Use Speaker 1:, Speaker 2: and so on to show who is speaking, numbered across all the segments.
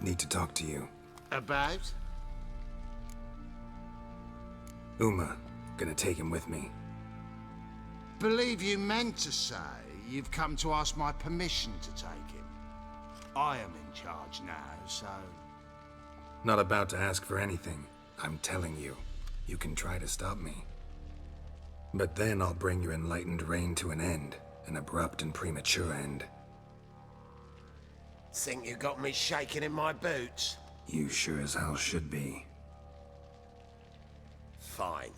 Speaker 1: Need to talk to you.
Speaker 2: About?
Speaker 1: Uma. Gonna take him with me.
Speaker 2: Believe you meant to say you've come to ask my permission to take him. I am in charge now, so...
Speaker 1: Not about to ask for anything. I'm telling you. You can try to stop me. But then I'll bring your enlightened reign to an end. An abrupt and premature end.
Speaker 2: Think you got me shaking in my boots?
Speaker 1: You sure as hell should be.
Speaker 2: Fine.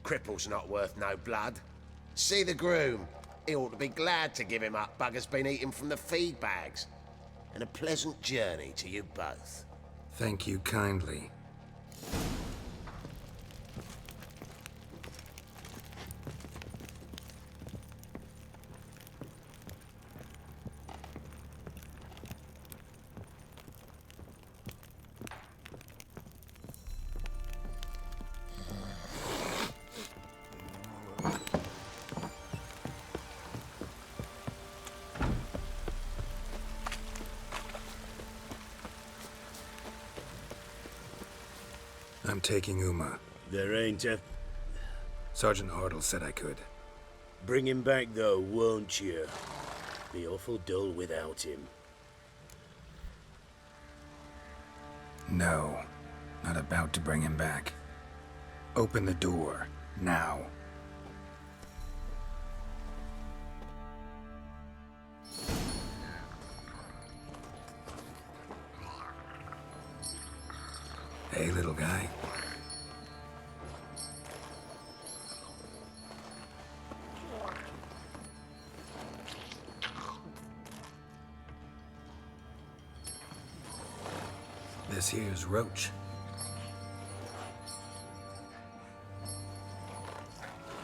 Speaker 2: Cripple's not worth no blood. See the groom. He ought to be glad to give him up. Bugger's been eating from the feed bags. And a pleasant journey to you both.
Speaker 1: Thank you kindly. I'm taking Uma.
Speaker 3: There ain't a...
Speaker 1: Sergeant Hartle said I could.
Speaker 3: Bring him back though, won't you? Be awful dull without him.
Speaker 1: No. Not about to bring him back. Open the door. Now. Hey, little guy. This here's Roach.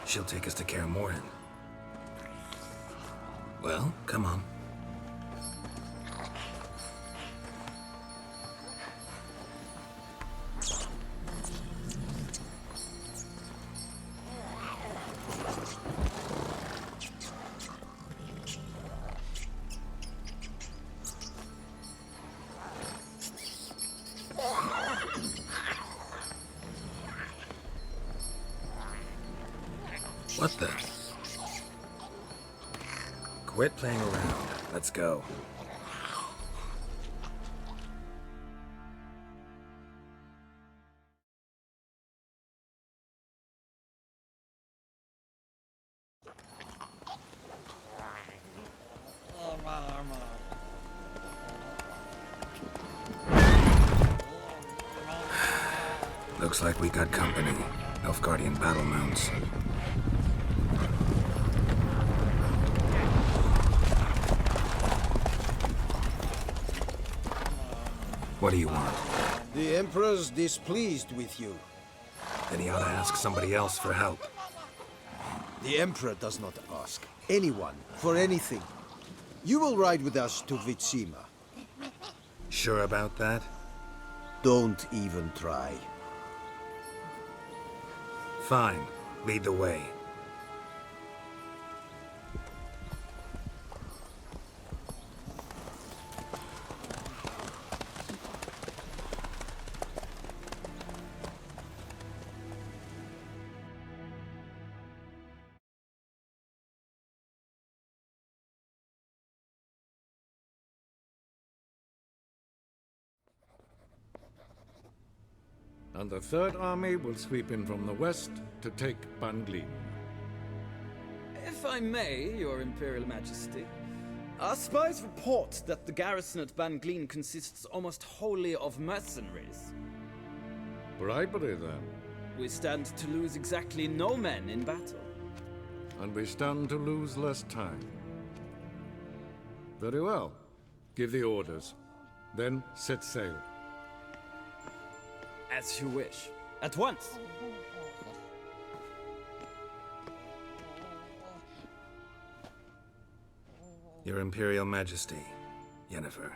Speaker 1: She'll take us to Kaer Morhen. Well, come on. What the? Quit playing around. Let's go. Looks like we got company. Nilfgaardian battle mounts. What do you want?
Speaker 4: The Emperor's displeased with you.
Speaker 1: Then he ought to ask somebody else for help.
Speaker 4: The Emperor does not ask anyone for anything. You will ride with us to Vitsima.
Speaker 1: Sure about that?
Speaker 4: Don't even try.
Speaker 1: Fine. Lead the way.
Speaker 5: And the Third Army will sweep in from the west to take Ban Glin.
Speaker 6: If I may, Your Imperial Majesty, our spies report that the garrison at Ban Glin consists almost wholly of mercenaries.
Speaker 5: Bribery, then.
Speaker 6: We stand to lose exactly no men in battle.
Speaker 5: And we stand to lose less time. Very well. Give the orders. Then set sail.
Speaker 6: As you wish. At once!
Speaker 1: Your Imperial Majesty, Yennefer.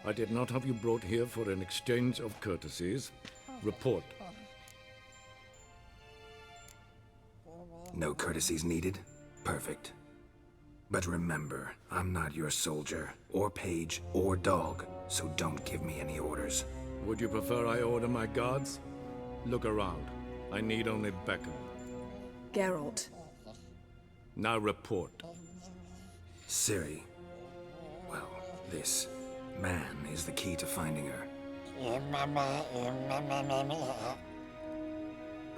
Speaker 5: I did not have you brought here for an exchange of courtesies. Report.
Speaker 1: No courtesies needed? Perfect. But remember, I'm not your soldier, or page, or dog, so don't give me any orders.
Speaker 5: Would you prefer I order my guards? Look around. I need only beckon.
Speaker 7: Geralt.
Speaker 5: Now report.
Speaker 1: Ciri. Well, this man is the key to finding her.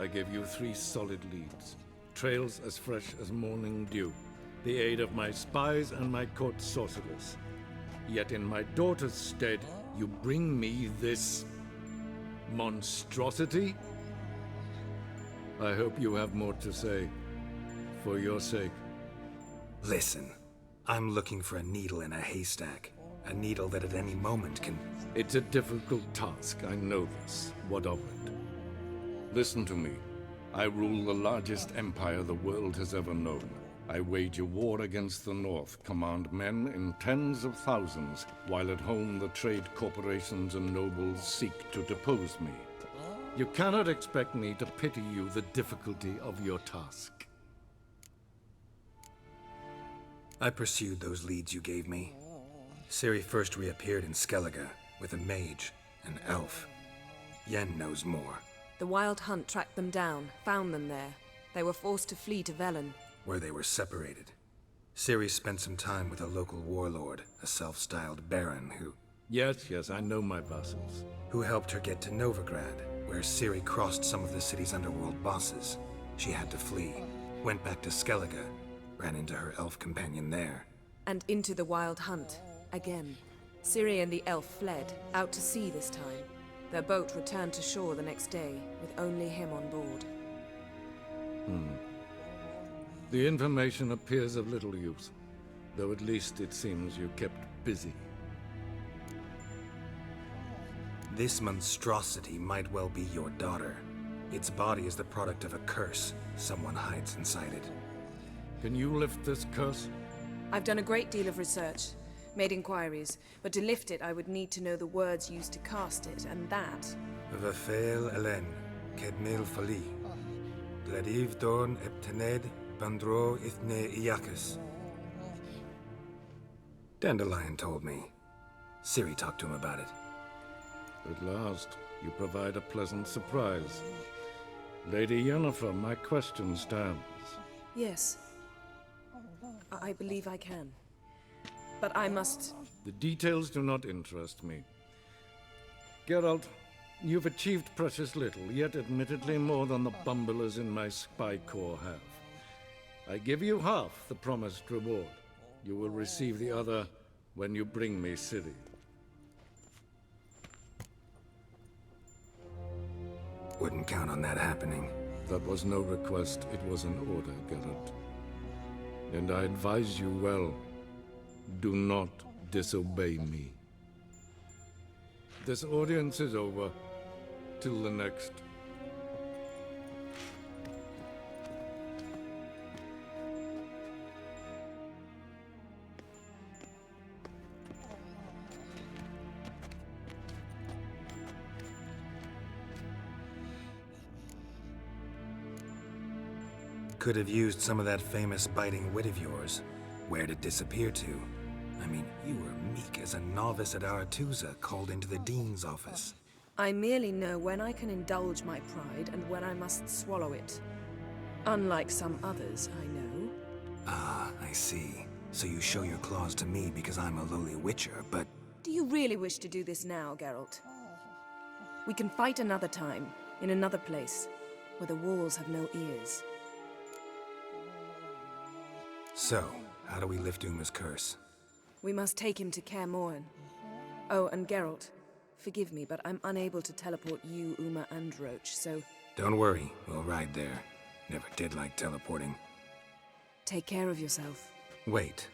Speaker 5: I give you 3 solid leads. Trails as fresh as morning dew. The aid of my spies and my court sorcerers. Yet in my daughter's stead, you bring me this monstrosity? I hope you have more to say. For your sake.
Speaker 1: Listen, I'm looking for a needle in a haystack. A needle that at any moment can...
Speaker 5: It's a difficult task, I know this. What of it? Listen to me. I rule the largest empire the world has ever known. I wage a war against the North, command men in tens of thousands, while at home the trade corporations and nobles seek to depose me. You cannot expect me to pity you the difficulty of your task.
Speaker 1: I pursued those leads you gave me. Ciri first reappeared in Skellige with a mage, an elf. Yen knows more.
Speaker 7: The Wild Hunt tracked them down, found them there. They were forced to flee to Velen.
Speaker 1: Where they were separated. Ciri spent some time with a local warlord, a self-styled baron
Speaker 5: Yes, I know my vassals.
Speaker 1: who helped her get to Novigrad, where Ciri crossed some of the city's underworld bosses. She had to flee, went back to Skellige, ran into her elf companion there.
Speaker 7: And into the Wild Hunt. Again. Ciri and the elf fled, out to sea this time. Their boat returned to shore the next day, with only him on board.
Speaker 5: The information appears of little use, though at least it seems you kept busy.
Speaker 1: This monstrosity might well be your daughter. Its body is the product of a curse. Someone hides inside it.
Speaker 5: Can you lift this curse?
Speaker 7: I've done a great deal of research, made inquiries, but to lift it I would need to know the words used to cast it, and that...
Speaker 1: Vafel Elen, Kedmil Fali. Gladiv Dorn Eptened, Bandro Ithne Iacus. Dandelion told me. Ciri talked to him about it.
Speaker 5: At last, you provide a pleasant surprise. Lady Yennefer, my question stands.
Speaker 7: Yes. I believe I can. But I must...
Speaker 5: The details do not interest me. Geralt, you've achieved precious little, yet admittedly more than the bumblers in my spy corps have. I give you half the promised reward. You will receive the other when you bring me Ciri.
Speaker 1: Wouldn't count on that happening.
Speaker 5: That was no request, it was an order, Geralt. And I advise you well. Do not disobey me. This audience is over. Till the next.
Speaker 1: Could have used some of that famous biting wit of yours. Where'd it disappear to? I mean, you were meek as a novice at Aretuza called into the dean's office.
Speaker 7: I merely know when I can indulge my pride and when I must swallow it. Unlike some others, I know.
Speaker 1: Ah, I see. So you show your claws to me because I'm a lowly witcher, but...
Speaker 7: Do you really wish to do this now, Geralt? We can fight another time, in another place, where the walls have no ears.
Speaker 1: So, how do we lift Uma's curse?
Speaker 7: We must take him to Kaer Morhen. Oh, and Geralt, forgive me, but I'm unable to teleport you, Uma, and Roach, so...
Speaker 1: Don't worry, we'll ride there. Never did like teleporting.
Speaker 7: Take care of yourself.
Speaker 1: Wait.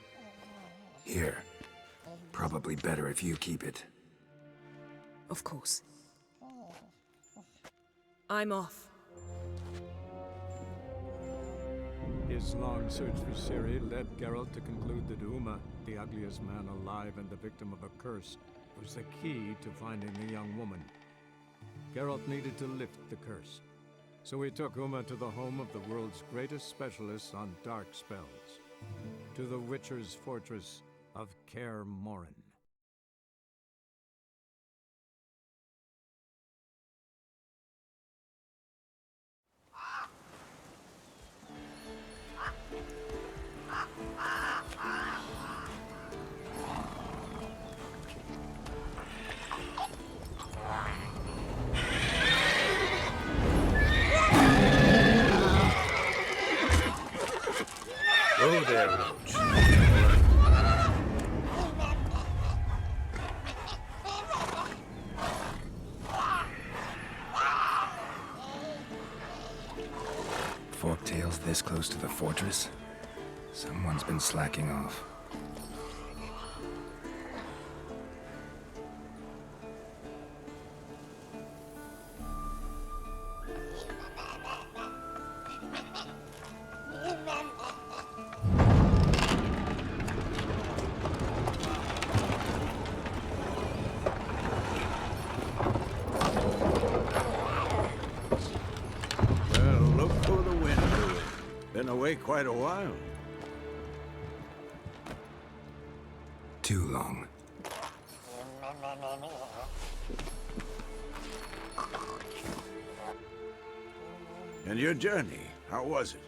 Speaker 1: Here. Probably better if you keep it.
Speaker 7: Of course. I'm off.
Speaker 8: His long search for Ciri led Geralt to conclude that Uma, the ugliest man alive and the victim of a curse, was the key to finding the young woman. Geralt needed to lift the curse, so he took Uma to the home of the world's greatest specialists on dark spells. to the Witcher's fortress of Kaer Morhen.
Speaker 3: Oh, there, Roach.
Speaker 1: Forktail's this close to the fortress? Someone's been slacking off.
Speaker 3: Been away quite a while.
Speaker 1: Too long.
Speaker 3: And your journey, how was it?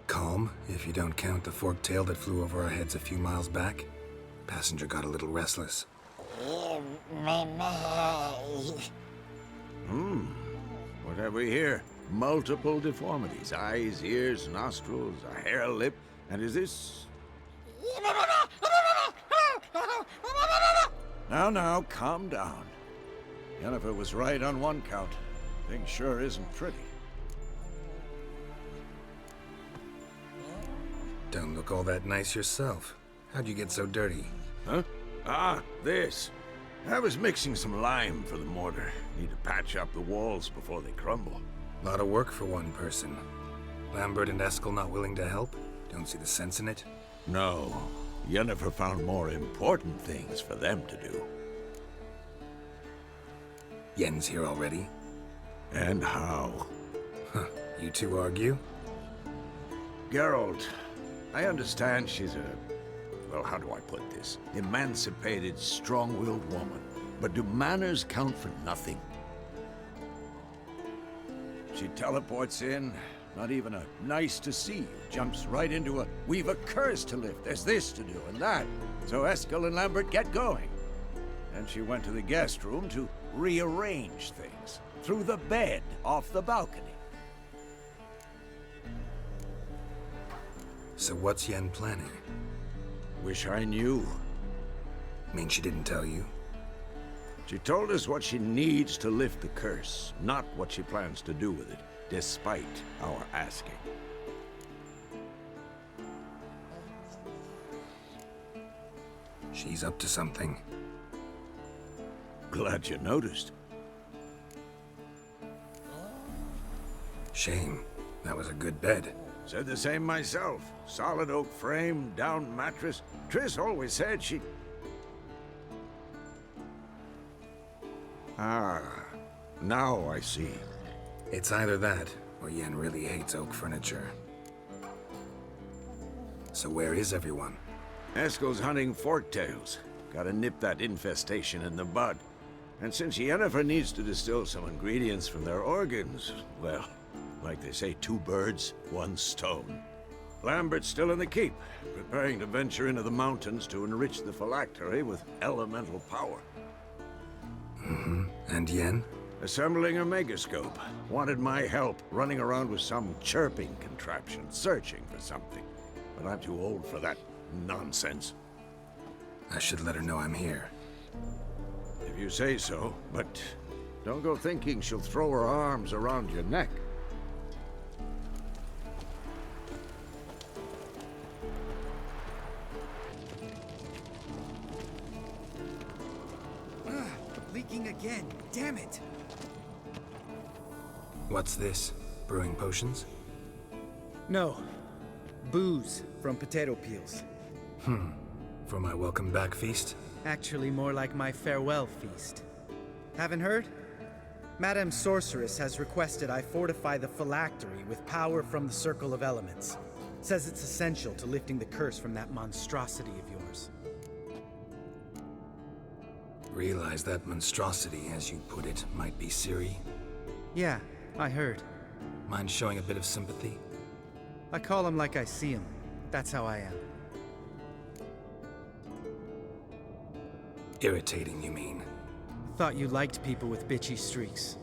Speaker 1: Calm, if you don't count the forktail that flew over our heads a few miles back. Passenger got a little restless.
Speaker 3: What have we here? Multiple deformities. Eyes, ears, nostrils, a hair lip. And is this... Now, calm down. Yennefer was right on one count. Thing sure isn't pretty.
Speaker 1: Don't look all that nice yourself. How'd you get so dirty?
Speaker 3: Huh? Ah, this. I was mixing some lime for the mortar. Need to patch up the walls before they crumble.
Speaker 1: Lot of work for one person. Lambert and Eskel not willing to help? Don't see the sense in it?
Speaker 3: No. Yennefer found more important things for them to do.
Speaker 1: Yen's here already?
Speaker 3: And how?
Speaker 1: Huh. You two argue?
Speaker 3: Geralt, I understand she's a... well, how do I put this? Emancipated, strong-willed woman. But do manners count for nothing? She teleports in, not even a nice to see you, jumps right into a we've a curse to lift, there's this to do and that. So Eskel and Lambert get going. And she went to the guest room to rearrange things. Through the bed, off the balcony.
Speaker 1: So what's Yen planning?
Speaker 3: Wish I knew.
Speaker 1: Mean she didn't tell you?
Speaker 3: She told us what she needs to lift the curse, not what she plans to do with it, despite our asking.
Speaker 1: She's up to something.
Speaker 3: Glad you noticed.
Speaker 1: Shame. That was a good bed.
Speaker 3: Said the same myself. Solid oak frame, down mattress. Triss always said she... Ah, now I see.
Speaker 1: It's either that, or Yen really hates oak furniture. So where is everyone?
Speaker 3: Eskel's hunting forktails. Gotta nip that infestation in the bud. And since Yennefer needs to distill some ingredients from their organs, well, like they say, 2 birds, 1 stone. Lambert's still in the keep, preparing to venture into the mountains to enrich the phylactery with elemental power.
Speaker 1: And Yen?
Speaker 3: Assembling a megascope. Wanted my help running around with some chirping contraption, searching for something. But I'm too old for that nonsense.
Speaker 1: I should let her know I'm here.
Speaker 3: If you say so, but don't go thinking she'll throw her arms around your neck.
Speaker 9: Leaking again. Damn it!
Speaker 1: What's this? Brewing potions?
Speaker 9: No. Booze from potato peels.
Speaker 1: For my welcome back feast?
Speaker 9: Actually more like my farewell feast. Haven't heard? Madame Sorceress has requested I fortify the phylactery with power from the Circle of Elements. Says it's essential to lifting the curse from that monstrosity of yours.
Speaker 1: Realize that monstrosity, as you put it, might be Ciri?
Speaker 9: Yeah, I heard.
Speaker 1: Mind showing a bit of sympathy?
Speaker 9: I call him like I see him. That's how I am.
Speaker 1: Irritating, you mean?
Speaker 9: Thought you liked people with bitchy streaks.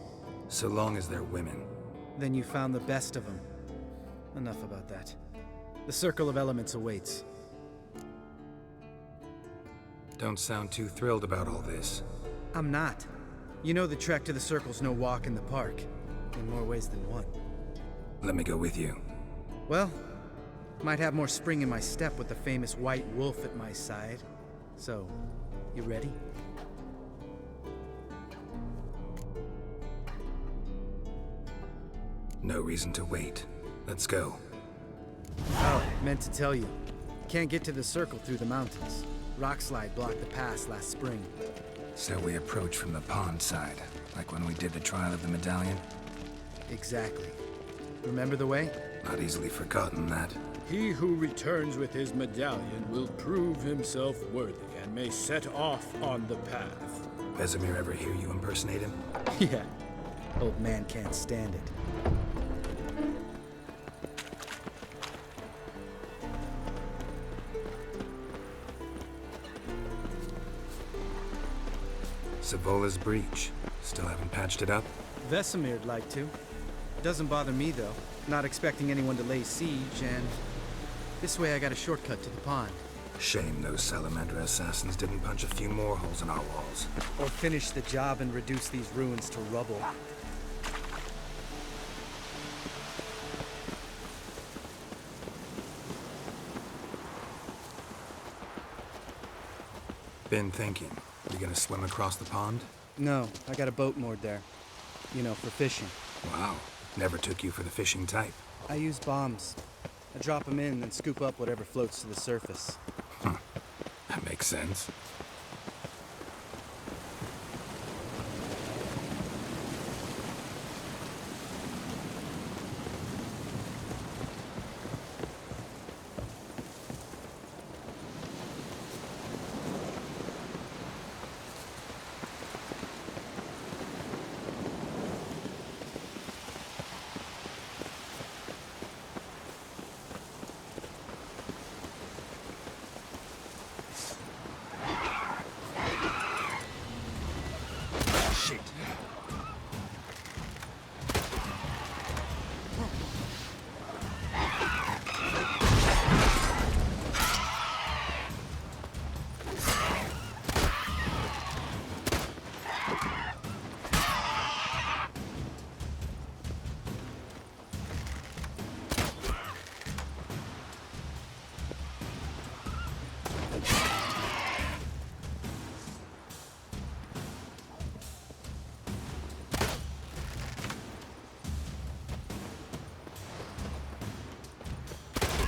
Speaker 1: So long as they're women.
Speaker 9: Then you found the best of them. Enough about that. The Circle of Elements awaits.
Speaker 1: Don't sound too thrilled about all this.
Speaker 9: I'm not. You know the trek to the Circle's no walk in the park. In more ways than one.
Speaker 1: Let me go with you.
Speaker 9: Well, might have more spring in my step with the famous White Wolf at my side. So, you ready?
Speaker 1: No reason to wait. Let's go.
Speaker 9: Oh, meant to tell you. Can't get to the Circle through the mountains. Rockslide blocked the pass last spring.
Speaker 1: So we approach from the pond side, like when we did the trial of the medallion?
Speaker 9: Exactly. Remember the way?
Speaker 1: Not easily forgotten, that.
Speaker 10: He who returns with his medallion will prove himself worthy and may set off on the path.
Speaker 1: Vesemir ever hear you impersonate him?
Speaker 9: Yeah. Old man can't stand it.
Speaker 1: Savola's breach. Still haven't patched it up?
Speaker 9: Vesemir'd like to. Doesn't bother me, though. Not expecting anyone to lay siege, and... this way I got a shortcut to the pond.
Speaker 1: Shame those Salamander assassins didn't punch a few more holes in our walls.
Speaker 9: Or finish the job and reduce these ruins to rubble.
Speaker 1: Been thinking. You gonna swim across the pond?
Speaker 9: No, I got a boat moored there. You know, for fishing.
Speaker 1: Wow. Never took you for the fishing type.
Speaker 9: I use bombs. I drop them in and scoop up whatever floats to the surface.
Speaker 1: That makes sense.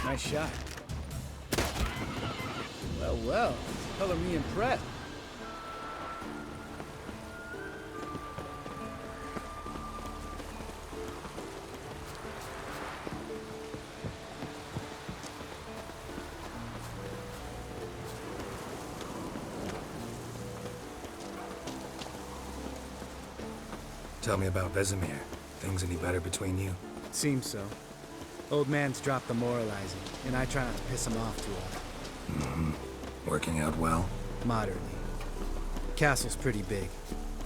Speaker 9: Nice shot. Well, well. Color me impressed.
Speaker 1: Tell me about Vesemir. Things any better between you?
Speaker 9: Seems so. Old man's dropped the moralizing, and I try not to piss him off too often.
Speaker 1: Mm-hmm. Working out well?
Speaker 9: Moderately. Castle's pretty big.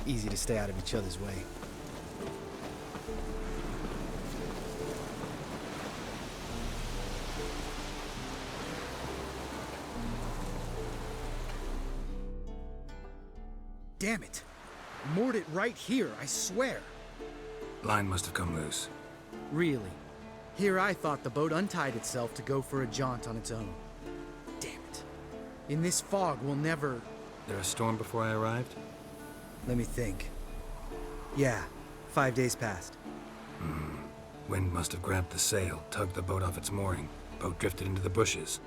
Speaker 9: Easy to stay out of each other's way. Damn it! Moored it right here, I swear!
Speaker 1: Line must have come loose.
Speaker 9: Really? Here I thought the boat untied itself to go for a jaunt on its own. Damn it. In this fog, we'll never...
Speaker 1: There a storm before I arrived?
Speaker 9: Let me think. Yeah, 5 days passed.
Speaker 1: Wind must have grabbed the sail, tugged the boat off its mooring. Boat drifted into the bushes.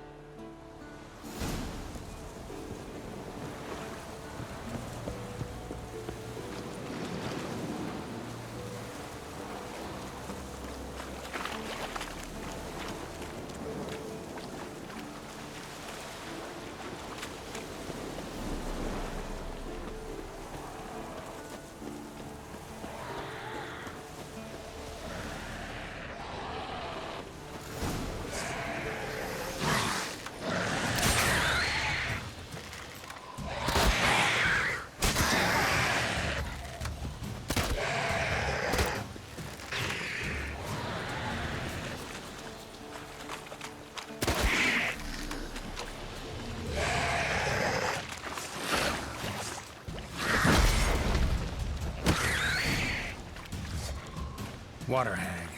Speaker 1: water hag.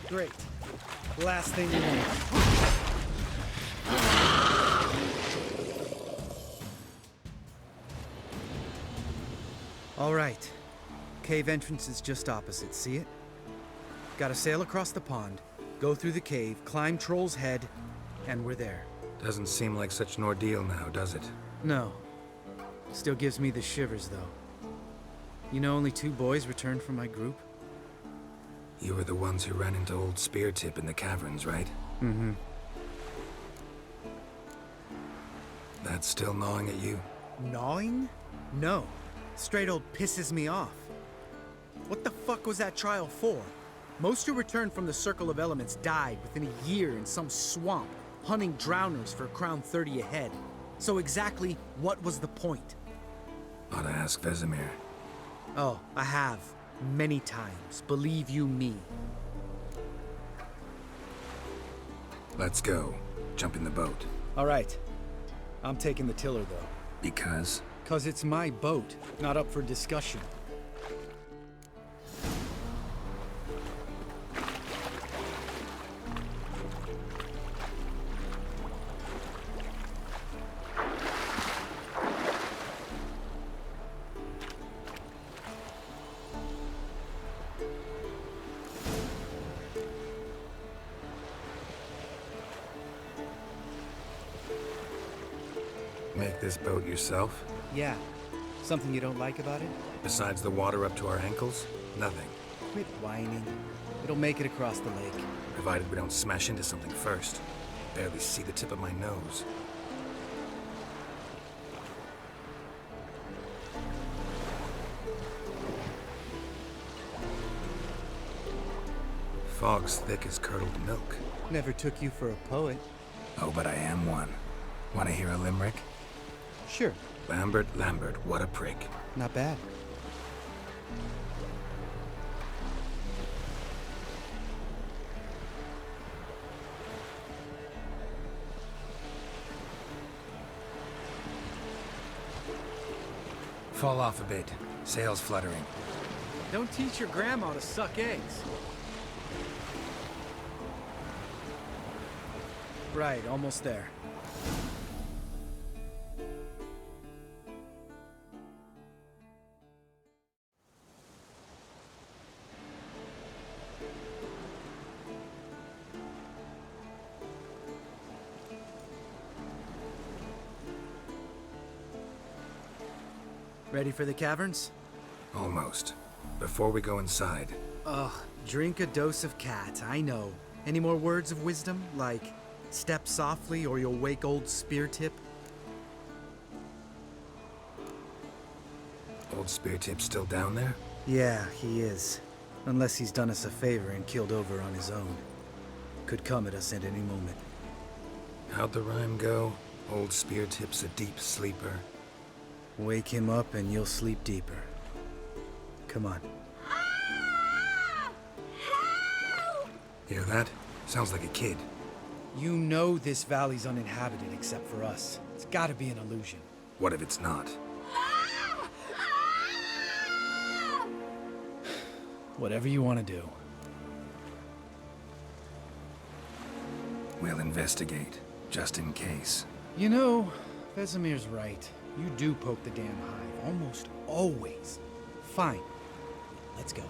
Speaker 9: Great. Last thing we need. All right. Cave entrance is just opposite, see it? Gotta sail across the pond, go through the cave, climb Troll's Head, and we're there.
Speaker 1: Doesn't seem like such an ordeal now, does it?
Speaker 9: No. Still gives me the shivers, though. You know only 2 boys returned from my group?
Speaker 1: You were the ones who ran into old Speartip in the caverns, right?
Speaker 9: Mm-hmm.
Speaker 1: That's still gnawing at you?
Speaker 9: Gnawing? No. Straight old pisses me off. What the fuck was that trial for? Most who returned from the Circle of Elements died within a year in some swamp, hunting drowners for Crown 30 a head. So exactly what was the point?
Speaker 1: Ought to ask Vesemir.
Speaker 9: Oh, I have. Many times, believe you me.
Speaker 1: Let's go. Jump in the boat.
Speaker 9: All right. I'm taking the tiller, though.
Speaker 1: Because?
Speaker 9: 'Cause it's my boat, not up for discussion.
Speaker 1: Make this boat yourself?
Speaker 9: Yeah. Something you don't like about it?
Speaker 1: Besides the water up to our ankles? Nothing.
Speaker 9: Quit whining. It'll make it across the lake.
Speaker 1: Provided we don't smash into something first. Barely see the tip of my nose. Fog's thick as curdled milk.
Speaker 9: Never took you for a poet.
Speaker 1: Oh, but I am one. Want to hear a limerick?
Speaker 9: Sure.
Speaker 1: Lambert, what a prick.
Speaker 9: Not bad.
Speaker 1: Fall off a bit. Sails fluttering.
Speaker 9: Don't teach your grandma to suck eggs. Right, almost there. Ready for the caverns?
Speaker 1: Almost. Before we go inside.
Speaker 9: Ugh, drink a dose of cat, I know. Any more words of wisdom, like step softly or you'll wake old Speartip?
Speaker 1: Old Speartip's still down there?
Speaker 9: Yeah, he is. Unless he's done us a favor and keeled over on his own. Could come at us at any moment.
Speaker 1: How'd the rhyme go? Old Speartip's a deep sleeper.
Speaker 9: Wake him up and you'll sleep deeper. Come on.
Speaker 1: Hear that? Sounds like a kid.
Speaker 9: You know this valley's uninhabited except for us. It's gotta be an illusion.
Speaker 1: What if it's not?
Speaker 9: Whatever you want to do.
Speaker 1: We'll investigate, just in case.
Speaker 9: You know, Vesemir's right. You do poke the damn hive, almost always. Fine. Let's go.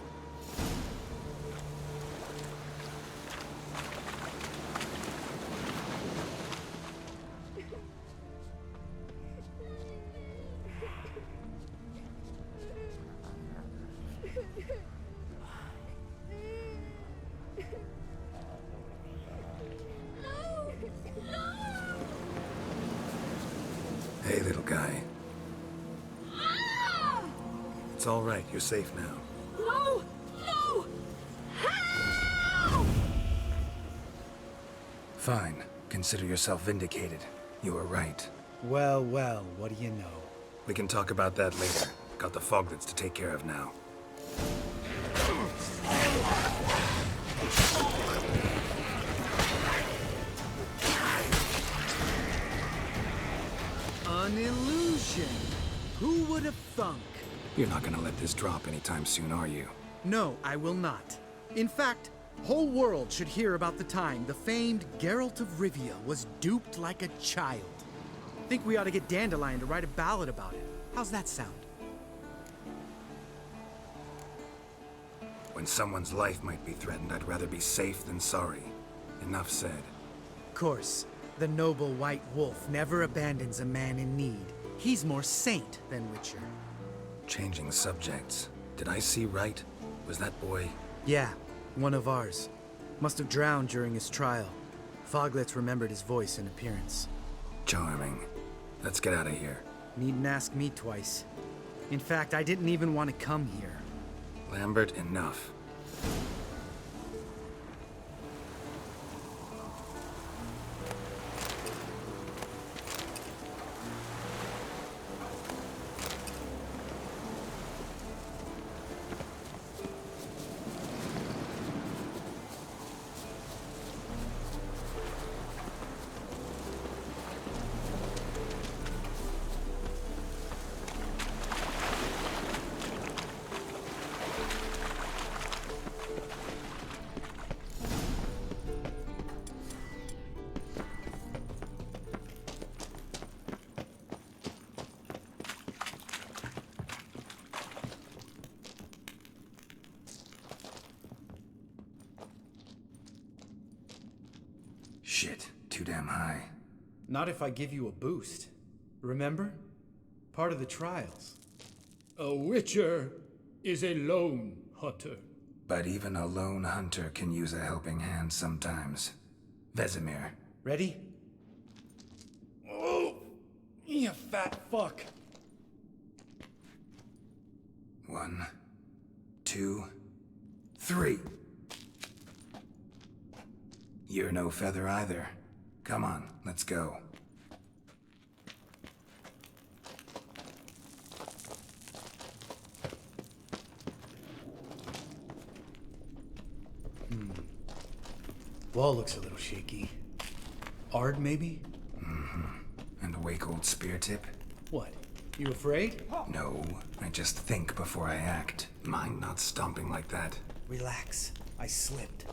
Speaker 1: Hey, little guy. It's all right. You're safe now.
Speaker 7: No! No! Help!
Speaker 1: Fine. Consider yourself vindicated. You were right.
Speaker 9: Well, well, what do you know?
Speaker 1: We can talk about that later. Got the foglets to take care of now.
Speaker 9: An illusion. Who would have thunk?
Speaker 1: You're not gonna let this drop anytime soon, are you?
Speaker 9: No, I will not. In fact, whole world should hear about the time the famed Geralt of Rivia was duped like a child. Think we ought to get Dandelion to write a ballad about it. How's that sound?
Speaker 1: When someone's life might be threatened, I'd rather be safe than sorry. Enough said.
Speaker 9: Of course, the noble white wolf never abandons a man in need. He's more saint than Witcher.
Speaker 1: Changing subjects. Did I see right? Was that boy?
Speaker 9: Yeah, one of ours. Must have drowned during his trial. Foglets remembered his voice and appearance.
Speaker 1: Charming. Let's get out of here.
Speaker 9: Needn't ask me twice. In fact, I didn't even want to come here.
Speaker 1: Lambert, enough. Shit, too damn high.
Speaker 9: Not if I give you a boost. Remember? Part of the trials.
Speaker 10: A witcher is a lone hunter.
Speaker 1: But even a lone hunter can use a helping hand sometimes. Vesemir.
Speaker 9: Ready?
Speaker 10: Oh, you fat fuck.
Speaker 1: 1, 2, 3. You're no feather either. Come on, let's go.
Speaker 9: Wall looks a little shaky. Ard, maybe?
Speaker 1: And a wake-old spear tip?
Speaker 9: What? You afraid?
Speaker 1: No, I just think before I act. Mind not stomping like that.
Speaker 9: Relax. I slipped.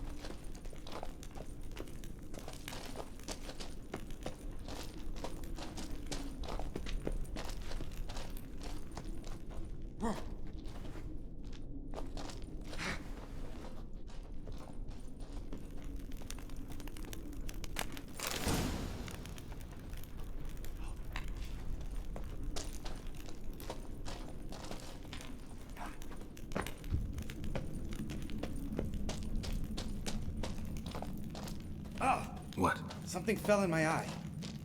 Speaker 1: What?
Speaker 9: Something fell in my eye.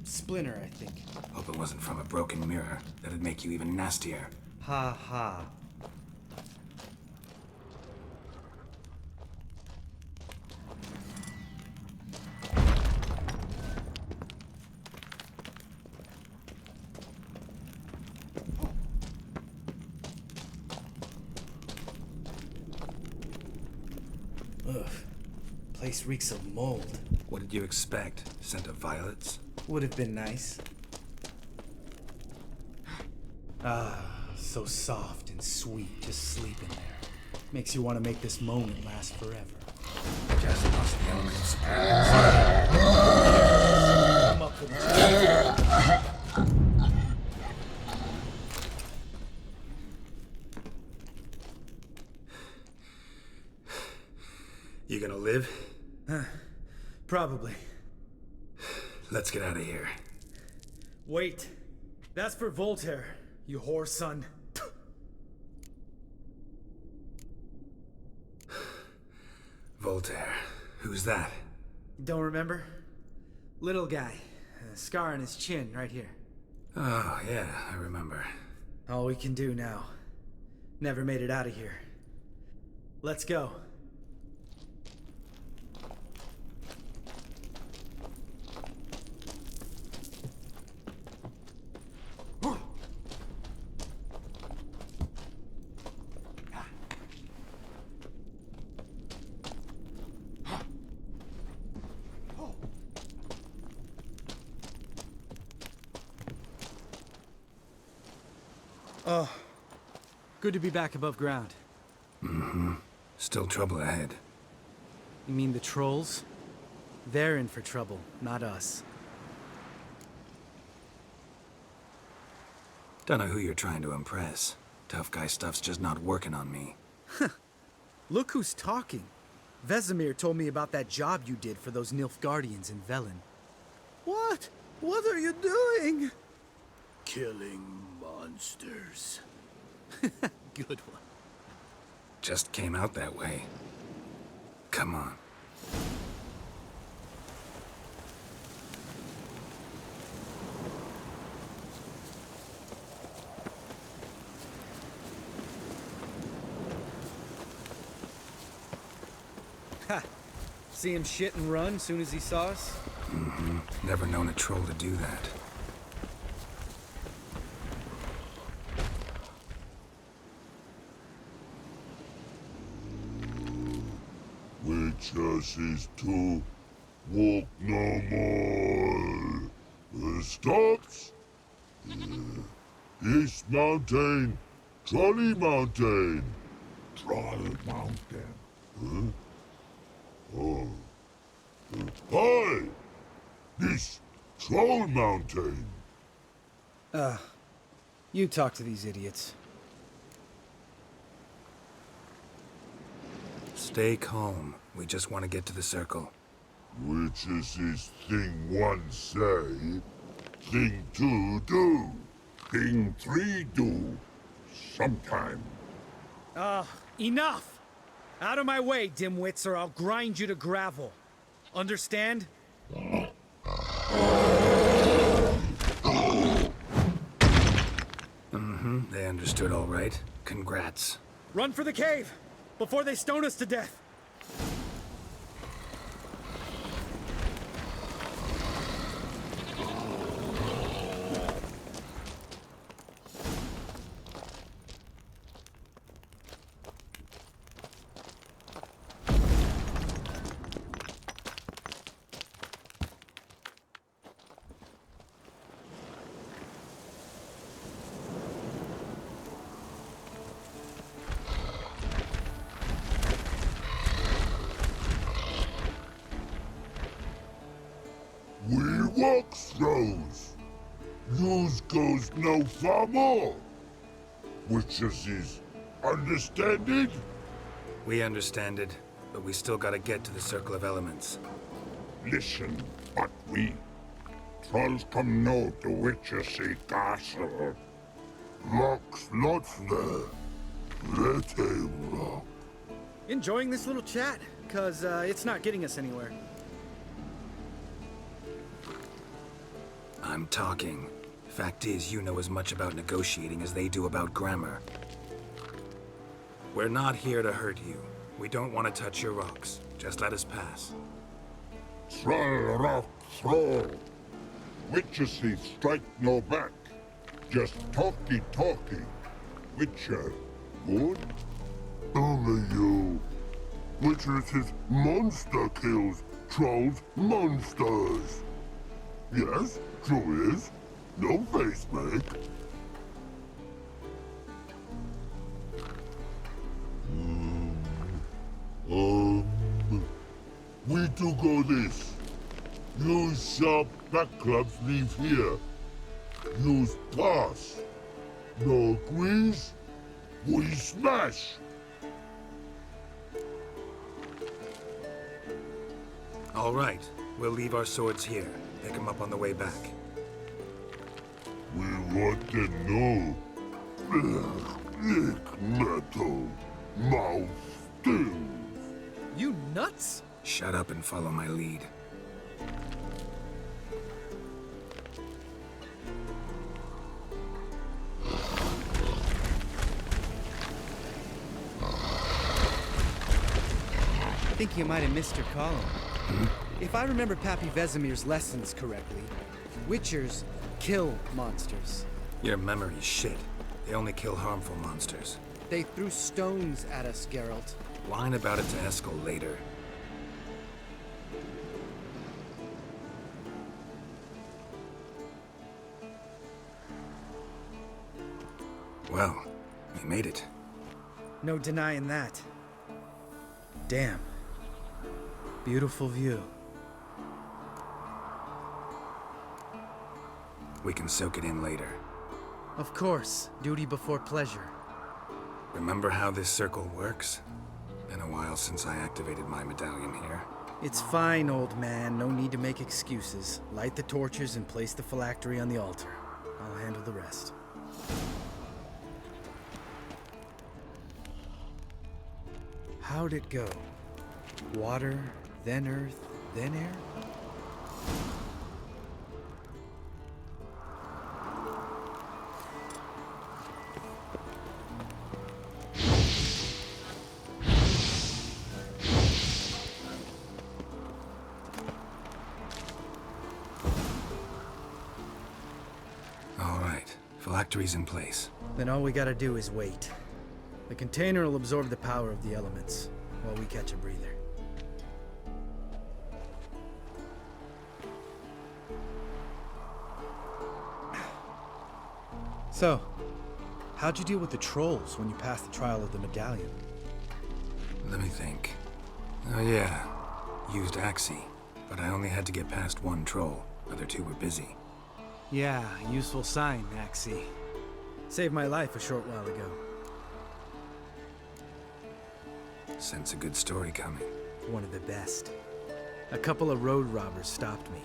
Speaker 9: Splinter, I think.
Speaker 1: Hope it wasn't from a broken mirror. That'd make you even nastier.
Speaker 9: Ha ha. Ugh. Place reeks of mold.
Speaker 1: What did you expect? Scent of violets?
Speaker 9: Would have been nice. Ah, so soft and sweet, just sleeping there. Makes you want to make this moment last forever.
Speaker 1: Just lost the element of surprise.
Speaker 9: I'm up for this.
Speaker 1: You gonna live?
Speaker 9: Probably.
Speaker 1: Let's get out of here.
Speaker 9: Wait. That's for Voltaire, you whore son.
Speaker 1: Voltaire. Who's that?
Speaker 9: Don't remember? Little guy. A scar on his chin, right here.
Speaker 1: Oh, yeah, I remember.
Speaker 9: All we can do now. Never made it out of here. Let's go. Oh, good to be back above ground.
Speaker 1: Still trouble ahead.
Speaker 9: You mean the trolls? They're in for trouble, not us.
Speaker 1: Don't know who you're trying to impress. Tough guy stuff's just not working on me.
Speaker 9: Look who's talking. Vesemir told me about that job you did for those Nilfgaardians in Velen.
Speaker 10: What? What are you doing? Killing monsters.
Speaker 9: Good one.
Speaker 1: Just came out that way. Come on.
Speaker 9: Ha! See him shit and run soon as he saw us?
Speaker 1: Mm-hmm. Never known a troll to do that.
Speaker 11: Witches is to walk no more. Stops. East Mountain, Trolley Mountain. Troll Mountain. Huh? Oh. Hi! This Troll Mountain.
Speaker 9: You talk to these idiots.
Speaker 1: Stay calm. We just want to get to the circle.
Speaker 11: Which is this thing one say, thing two do, thing three do, sometime.
Speaker 9: Enough! Out of my way, dimwits, or I'll grind you to gravel. Understand?
Speaker 1: They understood all right. Congrats.
Speaker 9: Run for the cave! Before they stone us to death!
Speaker 11: We walk throws. Yous goes no far more. Witches is understanded?
Speaker 1: We understand it, but we still gotta get to the Circle of Elements.
Speaker 11: Listen, but we trolls come no to Witches castle. Locks lots there. Let him rock.
Speaker 9: Enjoying this little chat? Cause, it's not getting us anywhere.
Speaker 1: I'm talking. Fact is, you know as much about negotiating as they do about grammar. We're not here to hurt you. We don't want to touch your rocks. Just let us pass.
Speaker 11: Troll rock throw. Witches strike no back. Just talky. Witcher, good? Only you. Witches is monster kills. Trolls monsters. Yes, true is. No face make. We do go this. Use sharp back clubs leave here. Use pass. No agrees? We smash.
Speaker 1: All right. We'll leave our swords here. Pick them up on the way back.
Speaker 11: We want to know. Lick metal. Mouth still.
Speaker 9: You nuts?
Speaker 1: Shut up and follow my lead.
Speaker 9: I think you might have missed your column. If I remember Pappy Vesemir's lessons correctly, Witchers kill monsters.
Speaker 1: Your memory's shit. They only kill harmful monsters.
Speaker 9: They threw stones at us, Geralt.
Speaker 1: Whine about it to Eskel later. Well, we made it.
Speaker 9: No denying that. Damn. Beautiful view.
Speaker 1: We can soak it in later.
Speaker 9: Of course, duty before pleasure.
Speaker 1: Remember how this circle works? Been a while since I activated my medallion here.
Speaker 9: It's fine, old man. No need to make excuses. Light the torches and place the phylactery on the altar. I'll handle the rest. How'd it go? Water, then earth, then air?
Speaker 1: All right, phylactery's in place.
Speaker 9: Then all we gotta do is wait. The container will absorb the power of the elements, while we catch a breather. So, how'd you deal with the trolls when you passed the trial of the medallion?
Speaker 1: Let me think. Oh yeah, used Axie, but I only had to get past one troll. Other two were busy.
Speaker 9: Yeah, useful sign, Axie. Saved my life a short while ago.
Speaker 1: Sense a good story coming.
Speaker 9: One of the best. A couple of road robbers stopped me.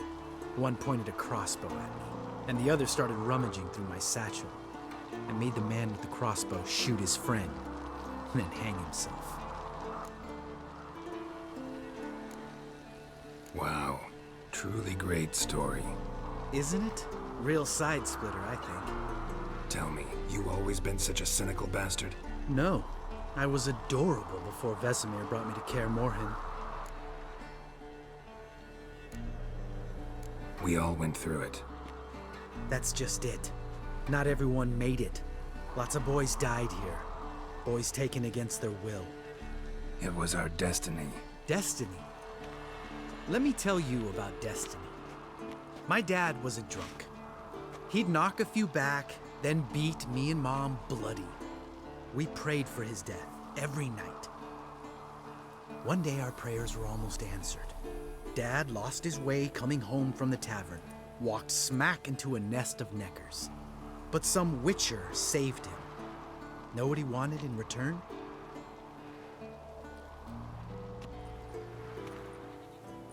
Speaker 9: One pointed a crossbow at me, and the other started rummaging through my satchel. I made the man with the crossbow shoot his friend, and then hang himself.
Speaker 1: Wow, truly great story.
Speaker 9: Isn't it? Real side splitter, I think.
Speaker 1: Tell me, you always been such a cynical bastard?
Speaker 9: No. I was adorable before Vesemir brought me to Kaer Morhen.
Speaker 1: We all went through it.
Speaker 9: That's just it. Not everyone made it. Lots of boys died here. Boys taken against their will.
Speaker 1: It was our destiny.
Speaker 9: Destiny? Let me tell you about destiny. My dad was a drunk. He'd knock a few back, then beat me and Mom bloody. We prayed for his death every night. One day our prayers were almost answered. Dad lost his way coming home from the tavern, walked smack into a nest of neckers. But some witcher saved him. Know what he wanted in return?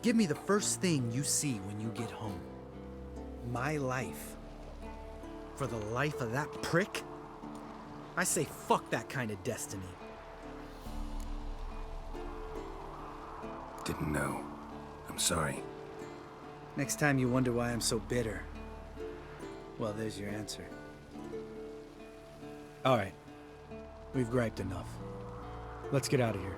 Speaker 9: Give me the first thing you see when you get home. My life. For the life of that prick? I say fuck that kind of destiny.
Speaker 1: Didn't know. I'm sorry.
Speaker 9: Next time you wonder why I'm so bitter, well, there's your answer. All right. We've griped enough. Let's get out of here.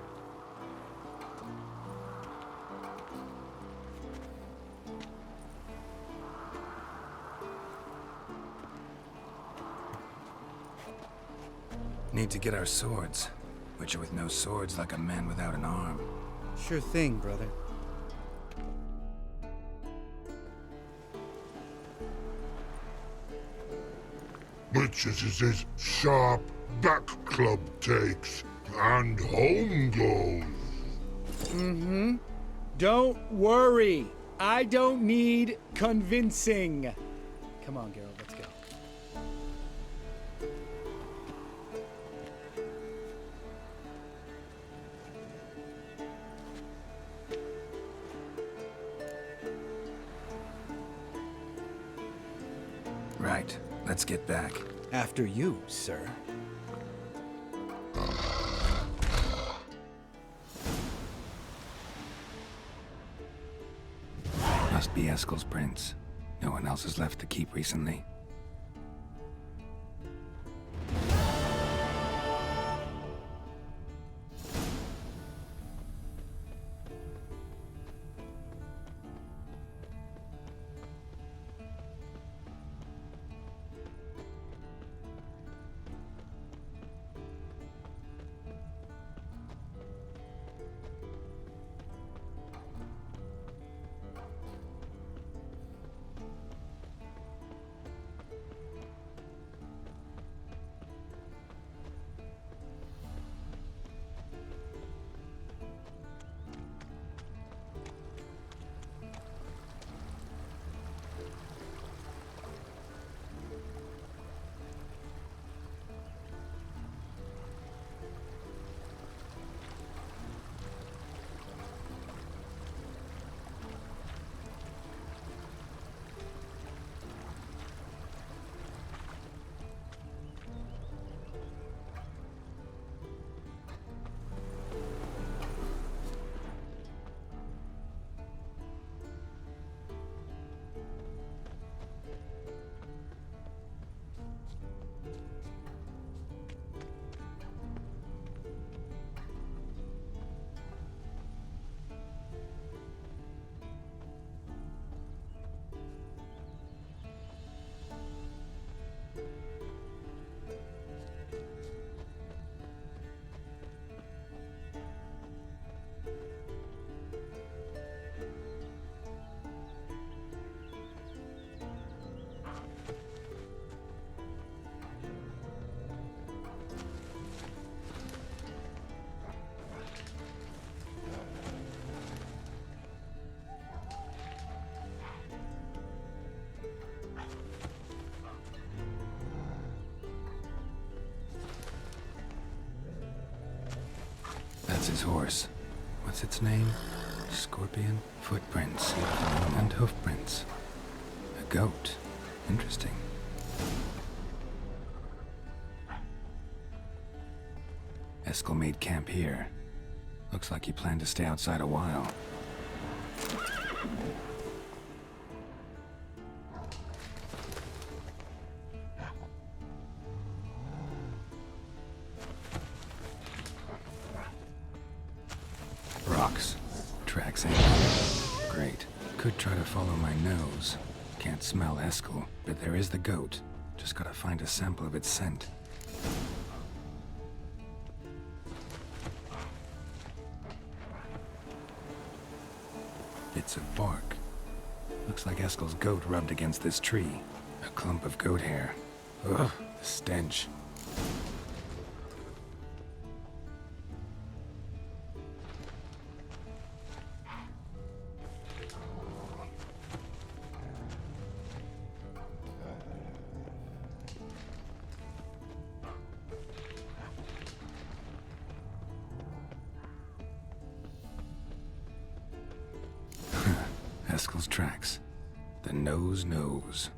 Speaker 1: Need to get our swords. Witcher with no swords like a man without an arm.
Speaker 9: Sure thing, brother.
Speaker 11: Which is his sharp back club takes, and home goes.
Speaker 9: Mm-hmm. Don't worry. I don't need convincing. Come on, Geralt, let's go.
Speaker 1: Right. Let's get back.
Speaker 9: After you, sir.
Speaker 1: Must be Eskel's prince. No one else has left the keep recently. his horse. What's its name? Scorpion? Footprints. And hoofprints. A goat. Interesting. Eskel made camp here. Looks like he planned to stay outside a while. Rocks. Tracks in. Great. Could try to follow my nose. Can't smell Eskel, but there is the goat. Just gotta find a sample of its scent. Bits of bark. Looks like Eskel's goat rubbed against this tree. A clump of goat hair. Ugh, the stench. Eskel's tracks. The nose knows.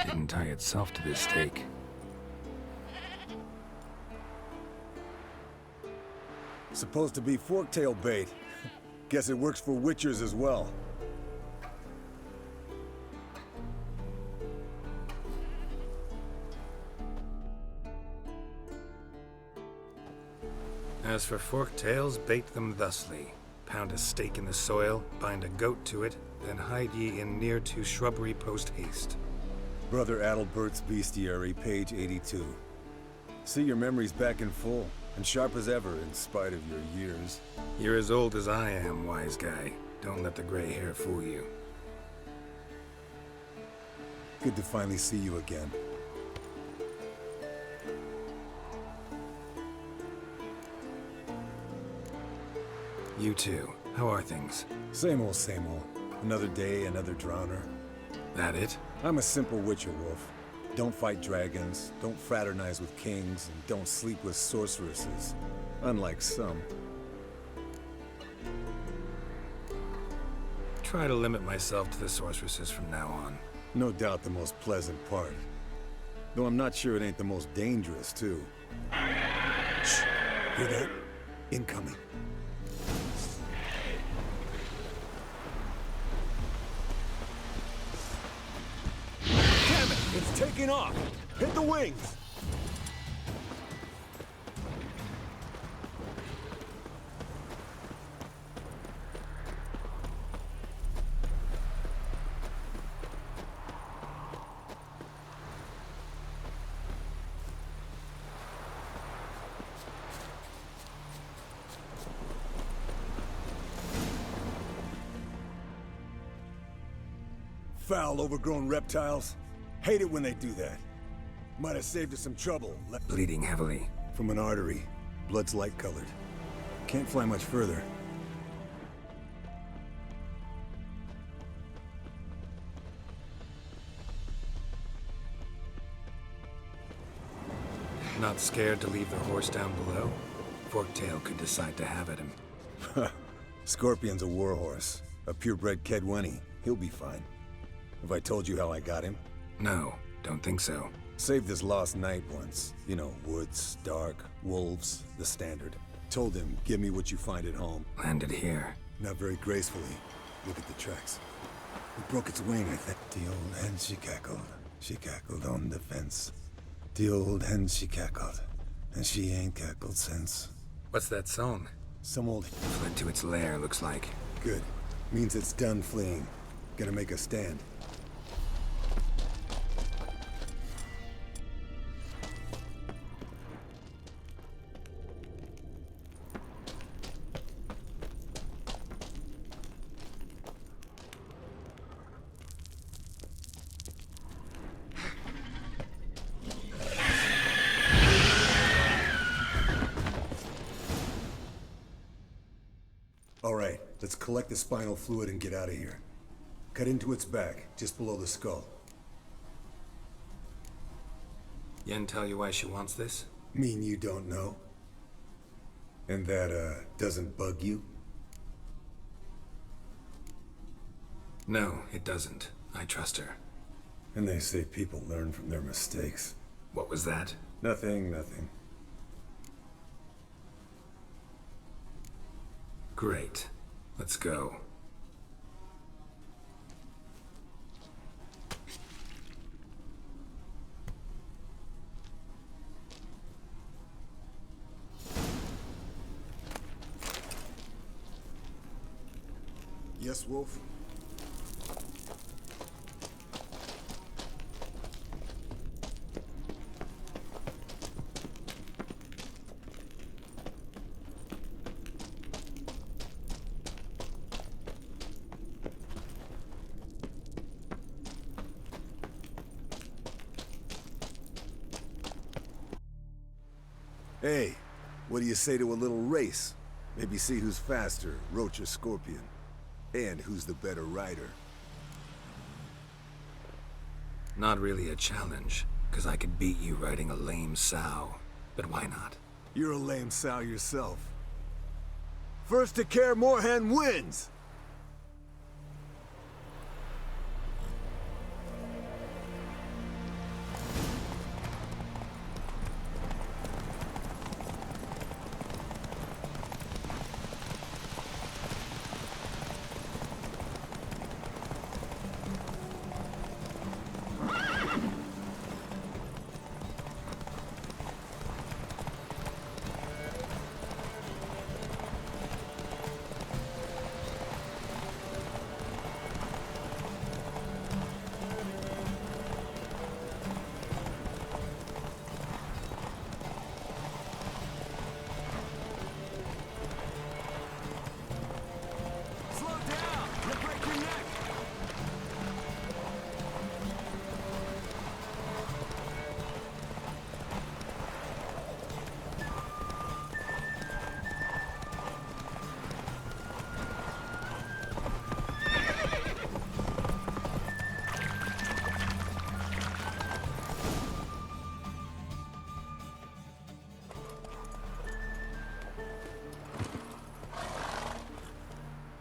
Speaker 1: Didn't tie itself to this stake.
Speaker 12: Supposed to be forktail bait. Guess it works for witchers as well.
Speaker 1: As for forktails, bait them thusly. Pound a stake in the soil, bind a goat to it, then hide ye in near to shrubbery post haste.
Speaker 12: Brother Adalbert's Bestiary, page 82. See your memories back in full, and sharp as ever in spite of your years.
Speaker 1: You're as old as I am, wise guy. Don't let the gray hair fool you.
Speaker 12: Good to finally see you again.
Speaker 1: You too. How are things?
Speaker 12: Same old, same old. Another day, another drowner.
Speaker 1: That it?
Speaker 12: I'm a simple witcher wolf. Don't fight dragons, don't fraternize with kings, and don't sleep with sorceresses. Unlike some.
Speaker 1: Try to limit myself to the sorceresses from now on.
Speaker 12: No doubt the most pleasant part. Though I'm not sure it ain't the most dangerous, too. Shh! Hear that? Incoming. Damn it! It's taking off! Hit the wings! Foul, overgrown reptiles. Hate it when they do that. Might have saved us some trouble.
Speaker 1: Bleeding heavily.
Speaker 12: From an artery. Blood's light-colored. Can't fly much further.
Speaker 1: Not scared to leave the horse down below? Forktail could decide to have at him.
Speaker 12: Scorpion's a warhorse. A purebred Kedwenny. He'll be fine. Have I told you how I got him?
Speaker 1: No, don't think so.
Speaker 12: Saved this lost knight once. You know, woods, dark, wolves, the standard. Told him, give me what you find at home.
Speaker 1: Landed here.
Speaker 12: Not very gracefully. Look at the tracks. It broke its wing, I think. The old hen, she cackled. She cackled on the fence. The old hen, she cackled. And she ain't cackled since.
Speaker 1: What's that song?
Speaker 12: Some old...
Speaker 1: Fled to its lair, looks like.
Speaker 12: Good. Means it's done fleeing. Gonna make a stand. All right, let's collect the spinal fluid and get out of here. Cut into its back, just below the skull.
Speaker 1: Yen tell you why she wants this?
Speaker 12: Mean you don't know? And that, doesn't bug you?
Speaker 1: No, it doesn't. I trust her.
Speaker 12: And they say people learn from their mistakes.
Speaker 1: What was that?
Speaker 12: Nothing, nothing.
Speaker 1: Great. Let's go.
Speaker 12: Yes, Wolf? Hey, what do you say to a little race? Maybe see who's faster, Roach or Scorpion. And who's the better rider?
Speaker 1: Not really a challenge, because I could beat you riding a lame sow. But why not?
Speaker 12: You're a lame sow yourself. First to Kaer Morhen wins!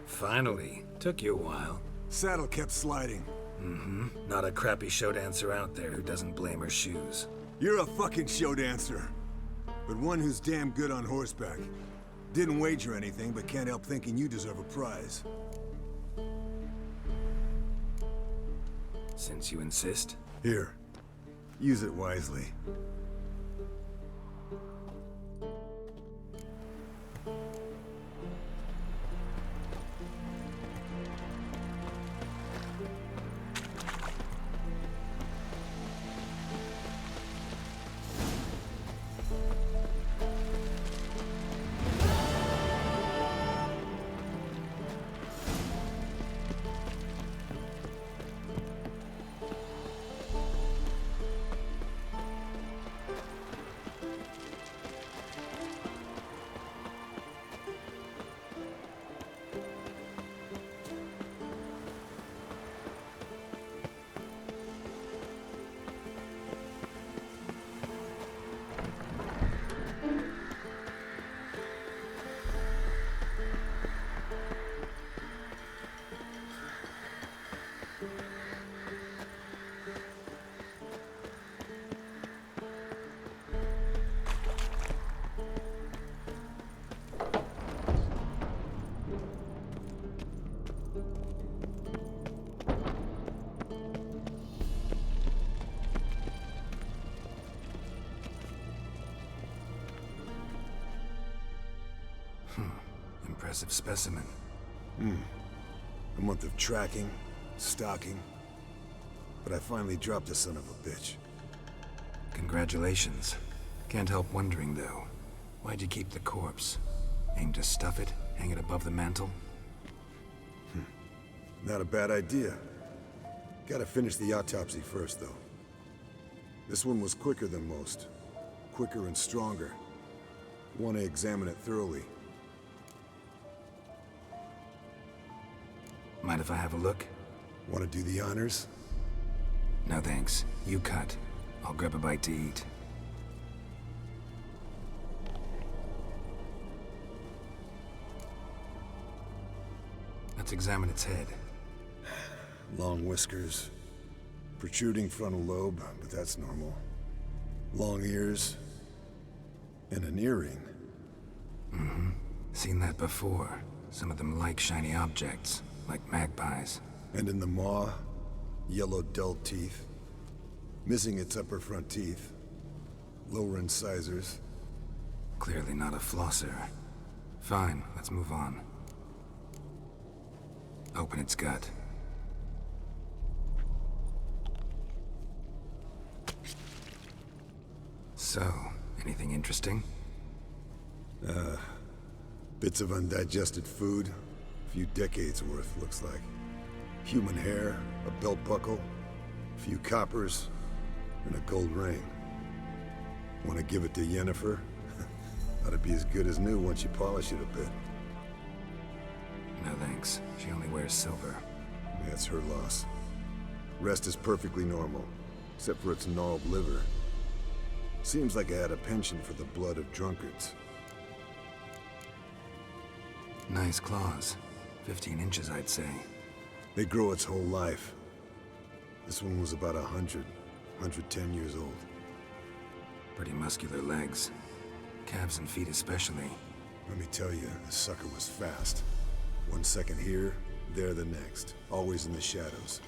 Speaker 1: Finally. Took you a while.
Speaker 12: Saddle kept sliding.
Speaker 1: Mm-hmm. Not a crappy show dancer out there who doesn't blame her shoes.
Speaker 12: You're a fucking show dancer. But one who's damn good on horseback. Didn't wager anything, but can't help thinking you deserve a prize.
Speaker 1: Since you insist.
Speaker 12: Here. Use it wisely.
Speaker 1: Impressive specimen.
Speaker 12: A month of tracking, stalking. But I finally dropped the son of a bitch.
Speaker 1: Congratulations. Can't help wondering, though. Why'd you keep the corpse? Aim to stuff it? Hang it above the mantle?
Speaker 12: Not a bad idea. Gotta finish the autopsy first, though. This one was quicker than most. Quicker and stronger. Want to examine it thoroughly.
Speaker 1: Mind if I have a look?
Speaker 12: Want to do the honors?
Speaker 1: No thanks. You cut. I'll grab a bite to eat. Let's examine its head.
Speaker 12: Long whiskers. Protruding frontal lobe, but that's normal. Long ears. And an earring.
Speaker 1: Mm-hmm. Seen that before. Some of them like shiny objects, like magpies.
Speaker 12: And in the maw, yellow dull teeth. Missing its upper front teeth. Lower incisors.
Speaker 1: Clearly not a flosser. Fine, let's move on. Open its gut. So, anything interesting?
Speaker 12: Bits of undigested food. A few decades worth, looks like. Human hair, a belt buckle, a few coppers, and a gold ring. Want to give it to Yennefer? Ought to be as good as new once you polish it a bit.
Speaker 1: No thanks. She only wears silver.
Speaker 12: That's her loss. Rest is perfectly normal, except for its gnawed liver. Seems like I had a penchant for the blood of drunkards.
Speaker 1: Nice claws. 15 inches, I'd say.
Speaker 12: They grow its whole life. This one was about 110 years old.
Speaker 1: Pretty muscular legs. Calves and feet especially.
Speaker 12: Let me tell you, this sucker was fast. 1 second here, there the next. Always in the shadows.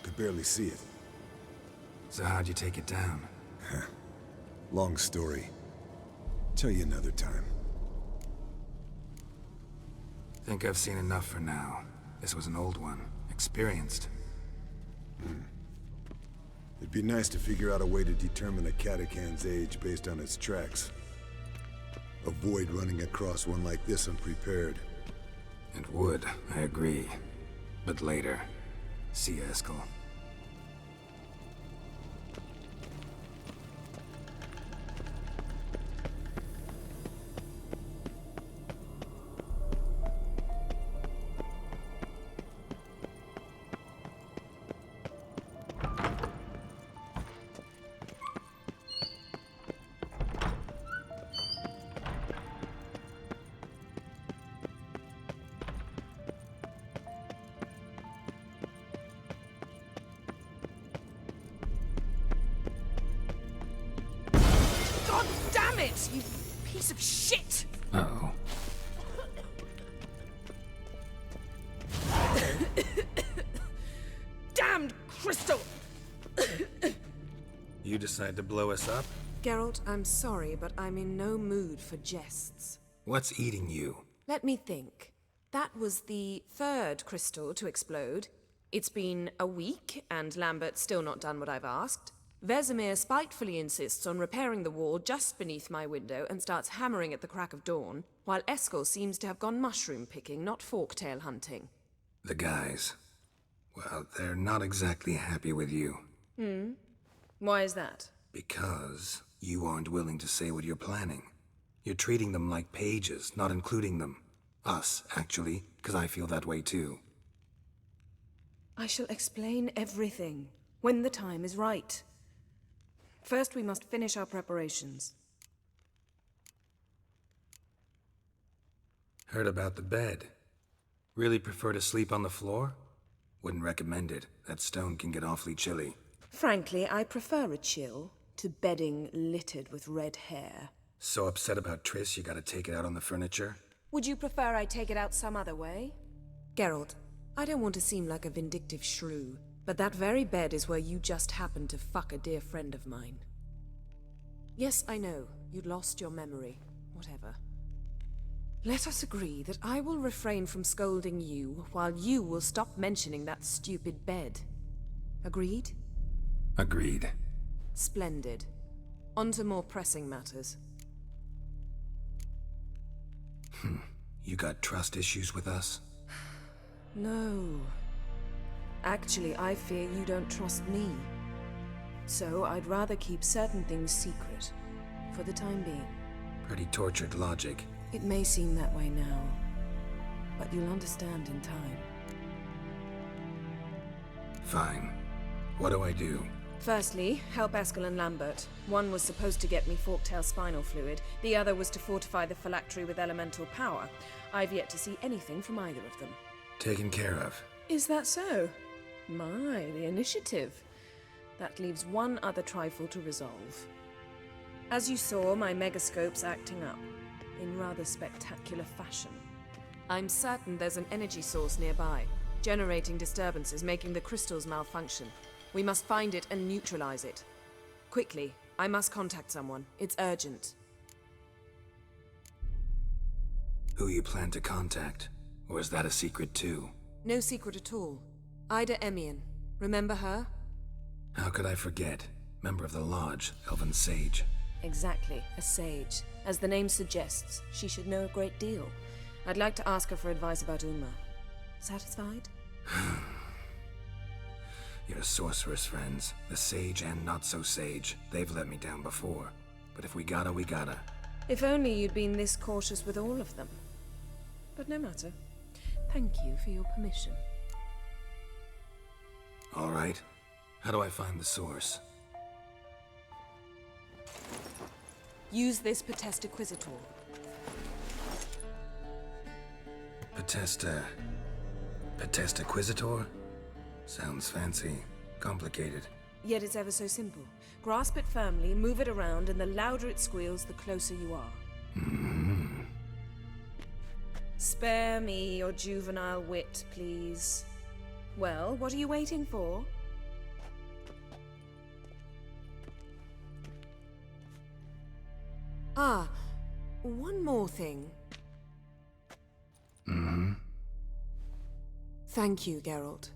Speaker 12: Could barely see it.
Speaker 1: So how'd you take it down?
Speaker 12: Long story. Tell you another time.
Speaker 1: Think I've seen enough for now. This was an old one. Experienced.
Speaker 12: It'd be nice to figure out a way to determine a Catacan's age based on its tracks. Avoid running across one like this unprepared.
Speaker 1: It would, I agree. But later. See you, Eskel.
Speaker 7: God damn it, you piece of shit!
Speaker 1: Uh-oh.
Speaker 7: Damned crystal!
Speaker 1: You decide to blow us up?
Speaker 7: Geralt, I'm sorry, but I'm in no mood for jests.
Speaker 1: What's eating you?
Speaker 7: Let me think. That was the third crystal to explode. It's been a week, and Lambert's still not done what I've asked. Vesemir spitefully insists on repairing the wall just beneath my window and starts hammering at the crack of dawn, while Eskel seems to have gone mushroom picking, not forktail hunting.
Speaker 1: The guys. Well, they're not exactly happy with you.
Speaker 7: Why is that?
Speaker 1: Because you aren't willing to say what you're planning. You're treating them like pages, not including them. Us, actually, because I feel that way too.
Speaker 7: I shall explain everything, when the time is right. First, we must finish our preparations.
Speaker 1: Heard about the bed. Really prefer to sleep on the floor? Wouldn't recommend it. That stone can get awfully chilly.
Speaker 7: Frankly, I prefer a chill to bedding littered with red hair.
Speaker 1: So upset about Triss you gotta take it out on the furniture?
Speaker 7: Would you prefer I take it out some other way? Geralt, I don't want to seem like a vindictive shrew, but that very bed is where you just happened to fuck a dear friend of mine. Yes, I know, you'd lost your memory. Whatever. Let us agree that I will refrain from scolding you, while you will stop mentioning that stupid bed. Agreed?
Speaker 1: Agreed.
Speaker 7: Splendid. On to more pressing matters.
Speaker 1: You got trust issues with us?
Speaker 7: No. Actually, I fear you don't trust me. So I'd rather keep certain things secret, for the time being.
Speaker 1: Pretty tortured logic.
Speaker 7: It may seem that way now, but you'll understand in time.
Speaker 1: Fine. What do I do?
Speaker 7: Firstly, help Eskel and Lambert. One was supposed to get me forktail spinal fluid, the other was to fortify the phylactery with elemental power. I've yet to see anything from either of them.
Speaker 1: Taken care of.
Speaker 7: Is that so? My, the initiative. That leaves one other trifle to resolve. As you saw, my megascope's acting up, in rather spectacular fashion. I'm certain there's an energy source nearby, generating disturbances, making the crystals malfunction. We must find it and neutralize it. Quickly, I must contact someone. It's urgent.
Speaker 1: Who you plan to contact? Or is that a secret too?
Speaker 7: No secret at all. Ida Emian. Remember her?
Speaker 1: How could I forget? Member of the Lodge, Elven Sage.
Speaker 7: Exactly, a sage. As the name suggests, she should know a great deal. I'd like to ask her for advice about Uma. Satisfied?
Speaker 1: Your sorceress friends, the sage and not-so-sage, they've let me down before. But if we gotta, we gotta.
Speaker 7: If only you'd been this cautious with all of them. But no matter. Thank you for your permission.
Speaker 1: All right. How do I find the source?
Speaker 7: Use this Potestaquizator.
Speaker 1: Potestaquizator? Sounds fancy. Complicated.
Speaker 7: Yet it's ever so simple. Grasp it firmly, move it around, and the louder it squeals, the closer you are.
Speaker 1: Mm-hmm.
Speaker 7: Spare me your juvenile wit, please. Well, what are you waiting for? Ah, one more thing.
Speaker 1: Mm-hmm.
Speaker 7: Thank you, Geralt.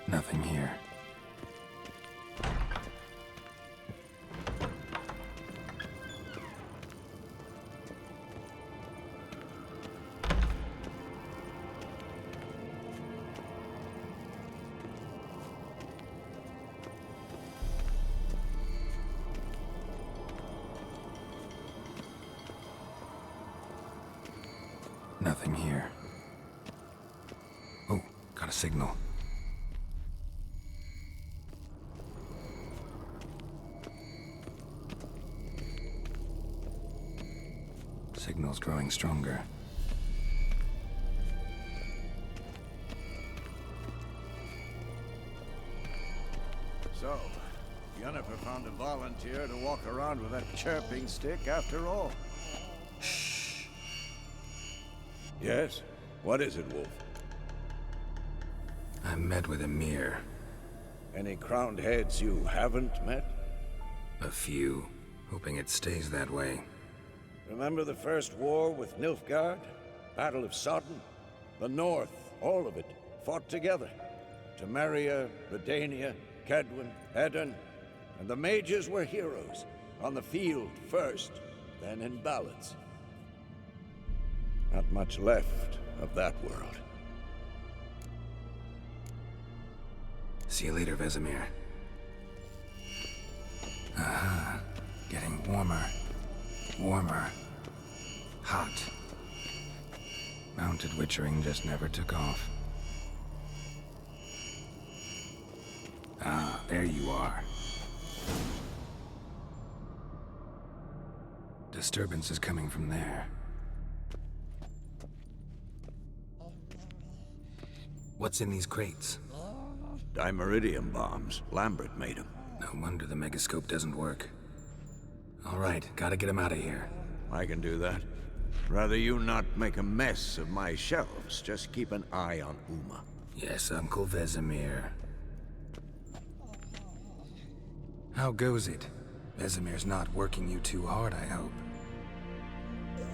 Speaker 1: Nothing here. Nothing here. Oh, got a signal. Signal's growing stronger.
Speaker 3: So, Yennefer found a volunteer to walk around with that chirping stick after all.
Speaker 1: Shh.
Speaker 3: Yes? What is it, Wolf?
Speaker 1: I met with Emir.
Speaker 3: Any crowned heads you haven't met?
Speaker 1: A few. Hoping it stays that way.
Speaker 3: Remember the first war with Nilfgaard? Battle of Sodden? The North, all of it, fought together. Temeria, Redania, Kedwin, Edirn, and the mages were heroes. On the field first, then in ballads. Not much left of that world.
Speaker 1: See you later, Vesemir. Aha. Getting warmer. Warmer. Hot. Mounted witchering just never took off. Ah, there you are. Disturbance is coming from there. What's in these crates?
Speaker 3: Dimeridium bombs. Lambert made them.
Speaker 1: No wonder the megascope doesn't work. All right, gotta get him out of here.
Speaker 3: I can do that. Rather you not make a mess of my shelves, just keep an eye on Uma.
Speaker 1: Yes, Uncle Vesemir. How goes it? Vesemir's not working you too hard, I hope.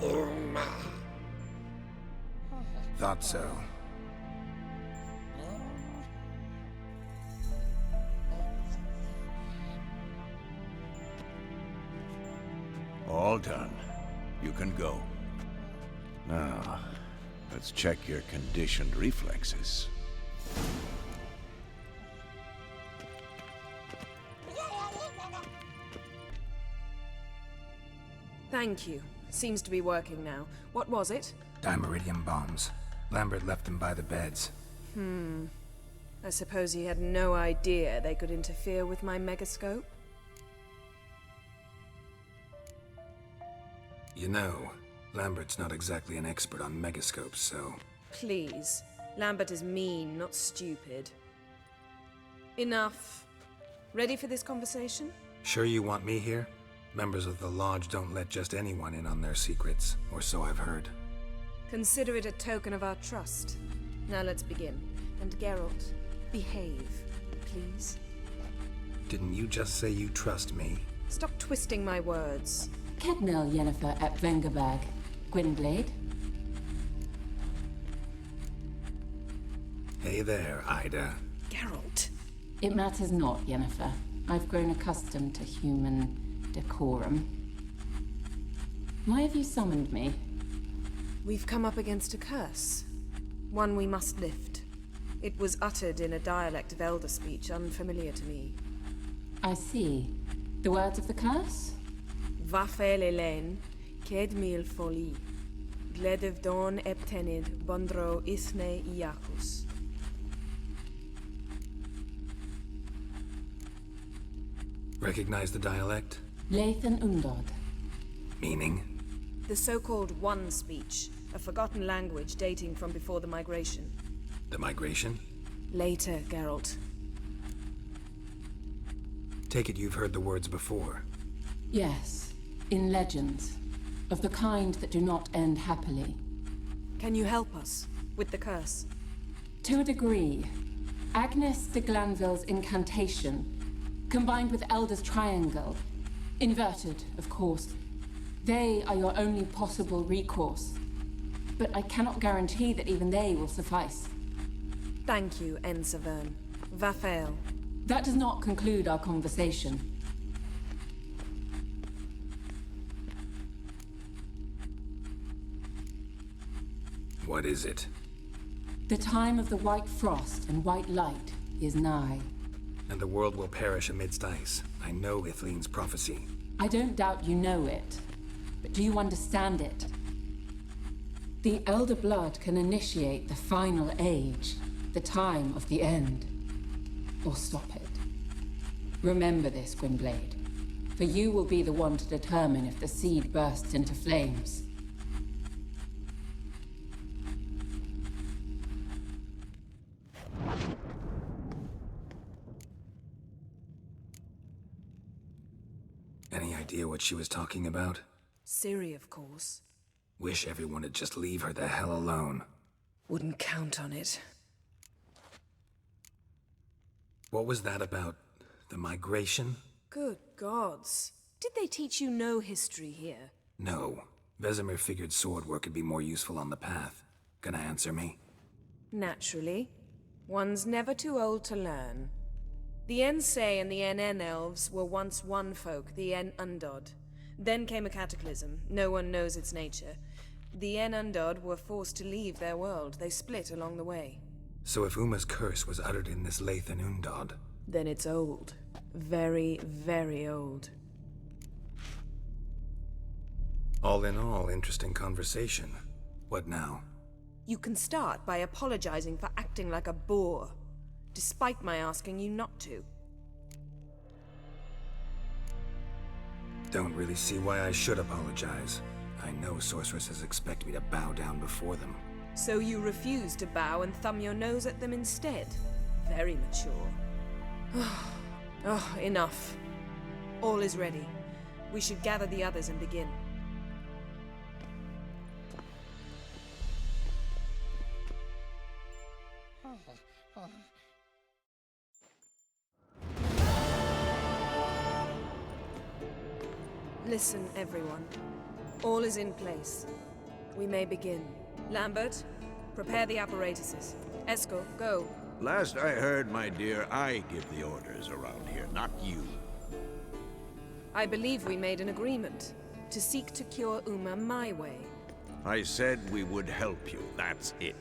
Speaker 2: Uma.
Speaker 1: Thought so.
Speaker 3: All done. You can go. Now, let's check your conditioned reflexes.
Speaker 7: Thank you. Seems to be working now. What was it?
Speaker 1: Dimeridium bombs. Lambert left them by the beds.
Speaker 7: I suppose he had no idea they could interfere with my megascope?
Speaker 1: You know, Lambert's not exactly an expert on megascopes, so...
Speaker 7: Please. Lambert is mean, not stupid. Enough. Ready for this conversation?
Speaker 1: Sure you want me here? Members of the Lodge don't let just anyone in on their secrets, or so I've heard.
Speaker 7: Consider it a token of our trust. Now let's begin. And Geralt, behave, please.
Speaker 1: Didn't you just say you trust me?
Speaker 7: Stop twisting my words.
Speaker 13: Kednel Yennefer at Vengerberg. Gwynblade.
Speaker 1: Hey there, Ida.
Speaker 7: Geralt.
Speaker 13: It matters not, Yennefer. I've grown accustomed to human decorum. Why have you summoned me?
Speaker 7: We've come up against a curse. One we must lift. It was uttered in a dialect of Elder speech unfamiliar to me.
Speaker 13: I see. The words of the curse?
Speaker 7: Vafel Elaine, Ked mil foli. Gledev don eptenid bondro isne iacus.
Speaker 1: Recognize the dialect?
Speaker 13: Lathan Undod.
Speaker 1: Meaning?
Speaker 7: The so-called One speech, a forgotten language dating from before the migration.
Speaker 1: The migration?
Speaker 7: Later, Geralt.
Speaker 1: Take it you've heard the words before.
Speaker 13: Yes, in legends. Of the kind that do not end happily.
Speaker 7: Can you help us with the curse?
Speaker 13: To a degree. Agnes de Glanville's incantation, combined with Elder's triangle, inverted, of course. They are your only possible recourse. But I cannot guarantee that even they will suffice.
Speaker 7: Thank you, Ensavern. Vafel.
Speaker 13: That does not conclude our conversation.
Speaker 1: What is it?
Speaker 13: The time of the white frost and white light is nigh.
Speaker 1: And the world will perish amidst ice. I know Ithleen's prophecy.
Speaker 13: I don't doubt you know it. But do you understand it? The Elder Blood can initiate the final age, the time of the end. Or stop it. Remember this, Gwynblade. For you will be the one to determine if the seed bursts into flames.
Speaker 1: Any idea what she was talking about?
Speaker 7: Ciri, of course.
Speaker 1: Wish everyone would just leave her the hell alone.
Speaker 7: Wouldn't count on it.
Speaker 1: What was that about? The migration?
Speaker 7: Good gods. Did they teach you no history here?
Speaker 1: No. Vesemir figured sword work could be more useful on the path. Gonna answer me?
Speaker 7: Naturally. One's never too old to learn. The Ensei and the NN elves were once one folk, the En Undod. Then came a cataclysm. No one knows its nature. The En Undod were forced to leave their world. They split along the way.
Speaker 1: So if Uma's curse was uttered in this Lathan Undod...
Speaker 7: Then it's old. Very, very old.
Speaker 1: All in all, interesting conversation. What now?
Speaker 7: You can start by apologizing for acting like a boor, despite my asking you not to.
Speaker 1: Don't really see why I should apologize. I know sorceresses expect me to bow down before them.
Speaker 7: So you refuse to bow and thumb your nose at them instead? Very mature. Oh, enough. All is ready. We should gather the others and begin. Listen, everyone. All is in place. We may begin. Lambert, prepare the apparatuses. Esco, go.
Speaker 3: Last I heard, my dear, I give the orders around here, not you.
Speaker 7: I believe we made an agreement to seek to cure Uma my way.
Speaker 3: I said we would help you, that's it.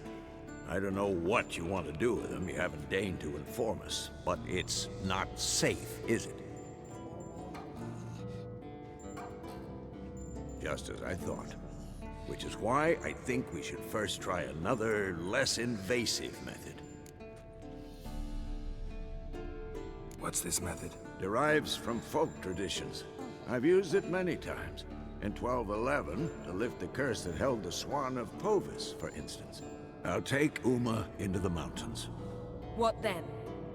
Speaker 3: I don't know what you want to do with them, you haven't deigned to inform us, but it's not safe, is it? Just as I thought. Which is why I think we should first try another, less invasive method.
Speaker 1: What's this method?
Speaker 3: Derives from folk traditions. I've used it many times. In 1211, to lift the curse that held the Swan of Povis, for instance. I'll take Uma into the mountains.
Speaker 7: What then?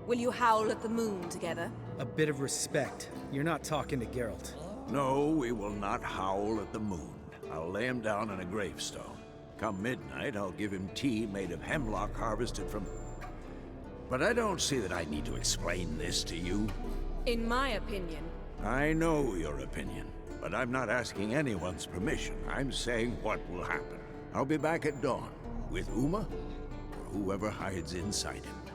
Speaker 7: Will you howl at the moon together?
Speaker 9: A bit of respect. You're not talking to Geralt.
Speaker 3: No, we will not howl at the moon. I'll lay him down on a gravestone. Come midnight, I'll give him tea made of hemlock harvested from... But I don't see that I need to explain this to you.
Speaker 7: In my opinion...
Speaker 3: I know your opinion, but I'm not asking anyone's permission. I'm saying what will happen. I'll be back at dawn, with Uma, or whoever hides inside him.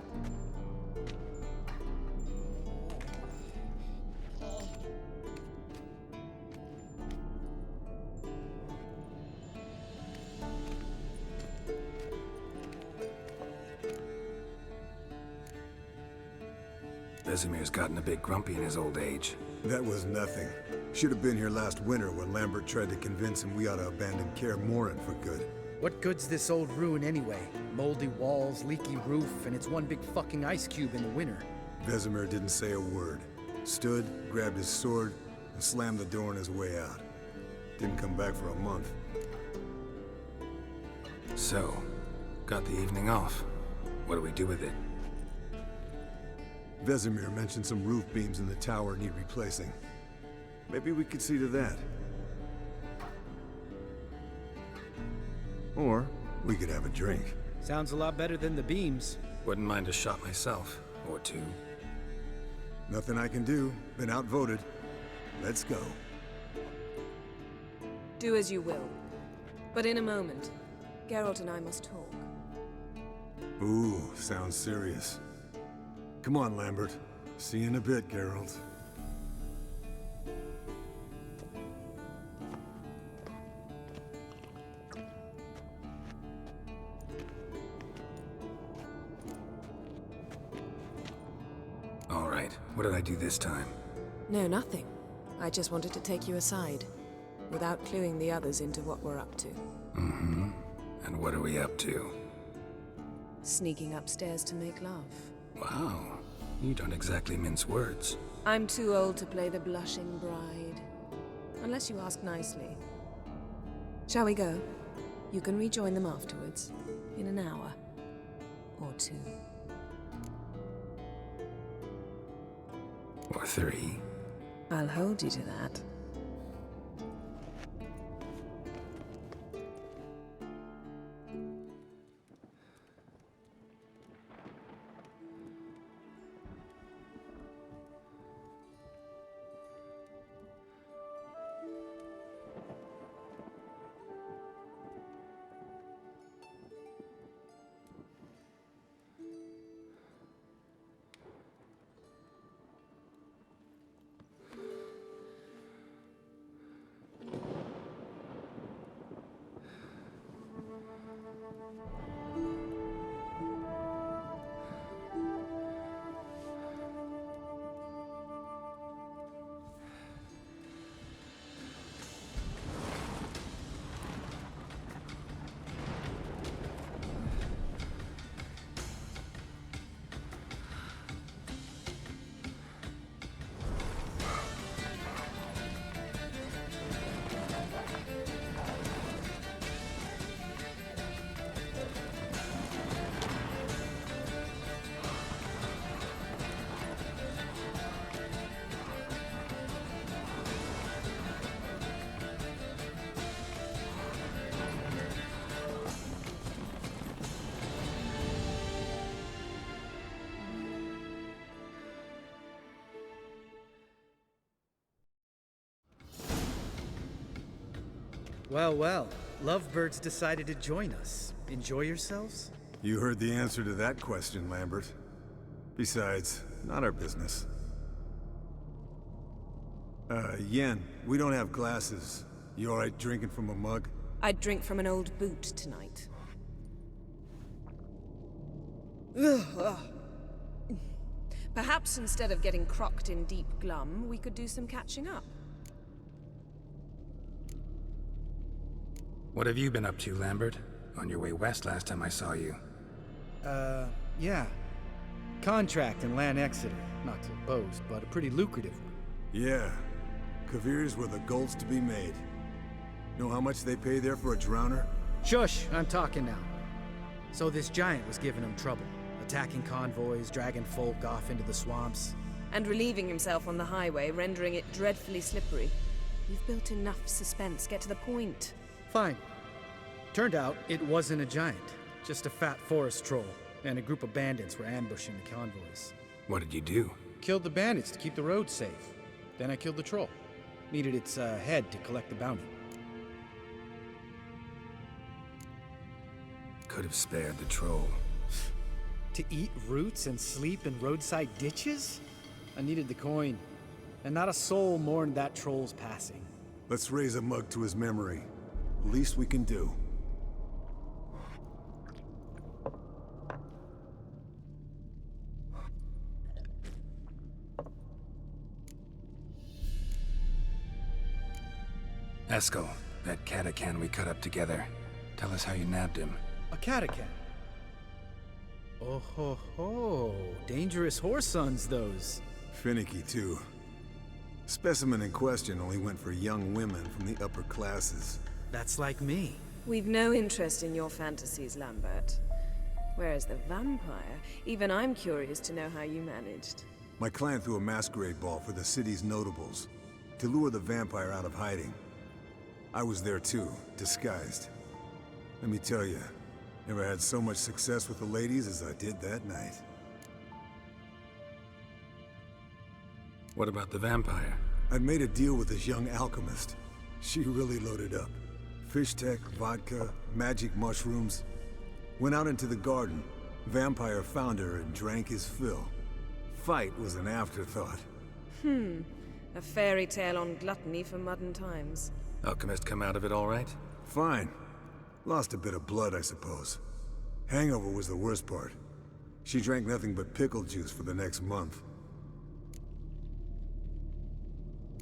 Speaker 1: Vesemir's gotten a bit grumpy in his old age.
Speaker 12: That was nothing. Should have been here last winter when Lambert tried to convince him we ought to abandon Kaer Morhen for good.
Speaker 9: What good's this old ruin anyway? Moldy walls, leaky roof, and it's one big fucking ice cube in the winter.
Speaker 12: Vesemir didn't say a word. Stood, grabbed his sword, and slammed the door on his way out. Didn't come back for a month.
Speaker 1: So, got the evening off. What do we do with it?
Speaker 12: Vesemir mentioned some roof beams in the tower need replacing. Maybe we could see to that. Or we could have a drink.
Speaker 9: Sounds a lot better than the beams.
Speaker 1: Wouldn't mind a shot myself, or two.
Speaker 12: Nothing I can do. Been outvoted. Let's go.
Speaker 7: Do as you will. But in a moment, Geralt and I must talk.
Speaker 12: Ooh, sounds serious. Come on, Lambert. See you in a bit, Geralt.
Speaker 1: All right, what did I do this time?
Speaker 7: No, nothing. I just wanted to take you aside, without cluing the others into what we're up to.
Speaker 1: Mm-hmm. And what are we up to?
Speaker 7: Sneaking upstairs to make love.
Speaker 1: Wow, you don't exactly mince words.
Speaker 7: I'm too old to play the blushing bride. Unless you ask nicely. Shall we go? You can rejoin them afterwards, in an hour. Or two.
Speaker 1: Or three.
Speaker 7: I'll hold you to that.
Speaker 9: Well, well. Lovebirds decided to join us. Enjoy yourselves?
Speaker 12: You heard the answer to that question, Lambert. Besides, not our business. Yen, we don't have glasses. You alright drinking from a mug?
Speaker 7: I'd drink from an old boot tonight. Perhaps instead of getting crocked in deep glum, we could do some catching up.
Speaker 1: What have you been up to, Lambert? On your way west last time I saw you.
Speaker 9: Yeah. Contract in Lan Exeter. Not to boast, but a pretty lucrative one.
Speaker 12: Yeah. Kavir's were the gold's to be made. Know how much they pay there for a drowner?
Speaker 9: Shush! I'm talking now. So this giant was giving him trouble. Attacking convoys, dragging folk off into the swamps.
Speaker 7: And relieving himself on the highway, rendering it dreadfully slippery. You've built enough suspense. Get to the point.
Speaker 9: Fine. Turned out, it wasn't a giant. Just a fat forest troll. And a group of bandits were ambushing the convoys.
Speaker 1: What did you do?
Speaker 9: Killed the bandits to keep the road safe. Then I killed the troll. Needed its head to collect the bounty.
Speaker 1: Could have spared the troll.
Speaker 9: To eat roots and sleep in roadside ditches? I needed the coin. And not a soul mourned that troll's passing.
Speaker 12: Let's raise a mug to his memory. Least we can do.
Speaker 1: Eskel, that catacan we cut up together. Tell us how you nabbed him.
Speaker 9: A catacan? Oh ho ho. Dangerous horse sons, those.
Speaker 12: Finicky, too. Specimen in question only went for young women from the upper classes.
Speaker 9: That's like me.
Speaker 7: We've no interest in your fantasies, Lambert. Whereas the vampire, even I'm curious to know how you managed.
Speaker 12: My clan threw a masquerade ball for the city's notables, to lure the vampire out of hiding. I was there too, disguised. Let me tell you, never had so much success with the ladies as I did that night.
Speaker 1: What about the vampire?
Speaker 12: I'd made a deal with this young alchemist. She really loaded up. Fish tech, vodka, magic mushrooms. Went out into the garden. Vampire found her and drank his fill. Fight was an afterthought.
Speaker 7: A fairy tale on gluttony for modern times.
Speaker 1: Alchemist come out of it all right?
Speaker 12: Fine. Lost a bit of blood, I suppose. Hangover was the worst part. She drank nothing but pickle juice for the next month.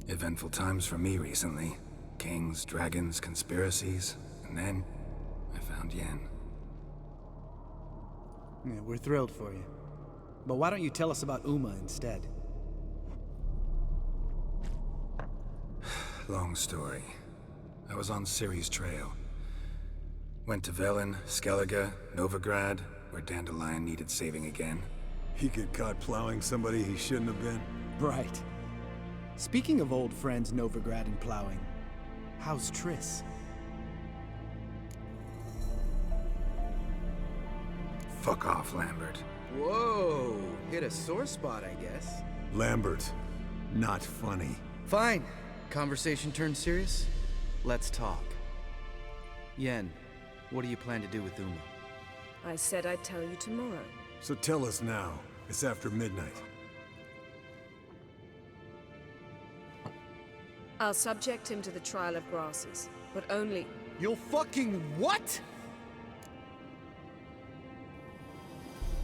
Speaker 1: Eventful times for me recently. Kings, dragons, conspiracies, and then I found Yen.
Speaker 9: Yeah, we're thrilled for you. But why don't you tell us about Uma instead?
Speaker 1: Long story. I was on Ciri's trail. Went to Velen, Skellige, Novigrad, where Dandelion needed saving again.
Speaker 12: He get caught plowing somebody he shouldn't have been.
Speaker 9: Right. Speaking of old friends Novigrad and plowing, how's Triss?
Speaker 1: Fuck off, Lambert.
Speaker 9: Whoa, hit a sore spot, I guess.
Speaker 12: Lambert, not funny.
Speaker 9: Fine. Conversation turned serious? Let's talk. Yen, what do you plan to do with Uma?
Speaker 7: I said I'd tell you tomorrow.
Speaker 12: So tell us now. It's after midnight.
Speaker 7: I'll subject him to the trial of grasses, but only...
Speaker 9: You'll fucking what?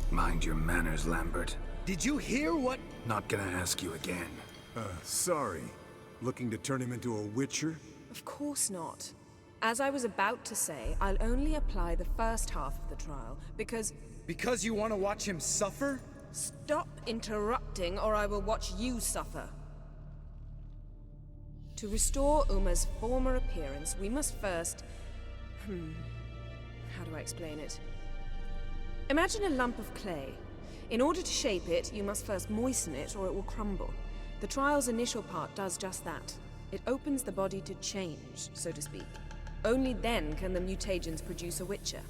Speaker 1: Mind your manners, Lambert.
Speaker 9: Did you hear what?
Speaker 1: Not gonna ask you again.
Speaker 12: Sorry. Looking to turn him into a witcher?
Speaker 7: Of course not. As I was about to say, I'll only apply the first half of the trial, because...
Speaker 9: Because you want to watch him suffer?
Speaker 7: Stop interrupting, or I will watch you suffer. To restore Uma's former appearance, we must first... How do I explain it? Imagine a lump of clay. In order to shape it, you must first moisten it, or it will crumble. The trial's initial part does just that. It opens the body to change, so to speak. Only then can the mutagens produce a witcher.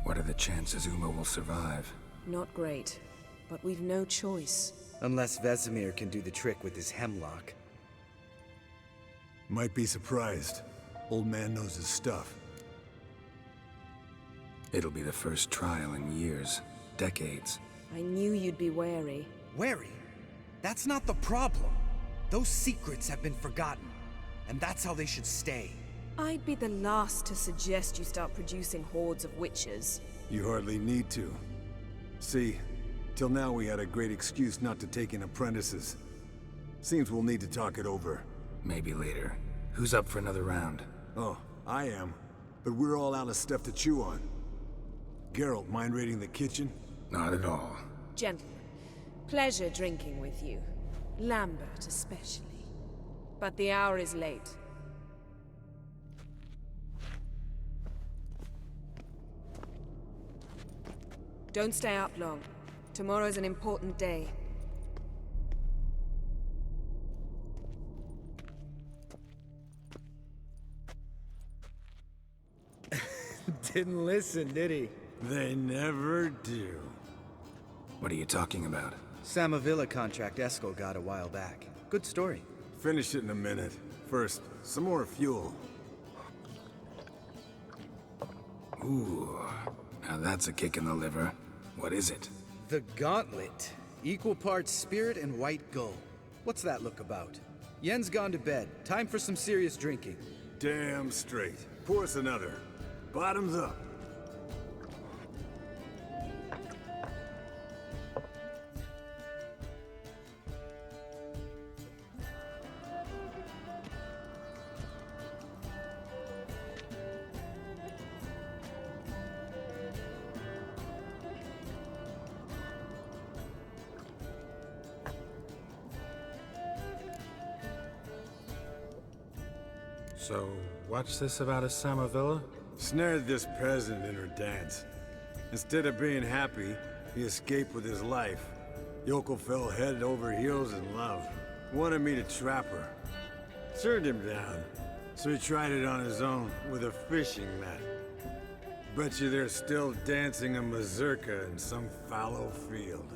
Speaker 1: What are the chances Uma will survive?
Speaker 7: Not great, but we've no choice.
Speaker 9: Unless Vesemir can do the trick with his hemlock.
Speaker 12: Might be surprised. Old man knows his stuff.
Speaker 1: It'll be the first trial in years, decades.
Speaker 7: I knew you'd be wary.
Speaker 9: Wary? That's not the problem. Those secrets have been forgotten, and that's how they should stay.
Speaker 7: I'd be the last to suggest you start producing hordes of witches.
Speaker 12: You hardly need to. See, till now we had a great excuse not to take in apprentices. Seems we'll need to talk it over.
Speaker 1: Maybe later. Who's up for another round?
Speaker 12: Oh, I am. But we're all out of stuff to chew on. Geralt, mind raiding the kitchen?
Speaker 1: Not at all.
Speaker 7: Gentlemen, pleasure drinking with you. Lambert especially. But the hour is late. Don't stay up long. Tomorrow's an important day.
Speaker 9: Didn't listen, did he?
Speaker 12: They never do.
Speaker 1: What are you talking about?
Speaker 9: Samavilla contract Eskel got a while back. Good story.
Speaker 12: Finish it in a minute. First, some more fuel.
Speaker 1: Ooh, now that's a kick in the liver. What is it?
Speaker 9: The Gauntlet. Equal parts spirit and white gull. What's that look about? Yen's gone to bed. Time for some serious drinking.
Speaker 12: Damn straight. Pour us another. Bottoms up.
Speaker 1: So, what's this about a Samavilla?
Speaker 12: Snared this peasant in her dance. Instead of being happy, he escaped with his life. Yokel fell head over heels in love. Wanted me to trap her. Turned him down. So he tried it on his own with a fishing net. Bet you they're still dancing a mazurka in some fallow field.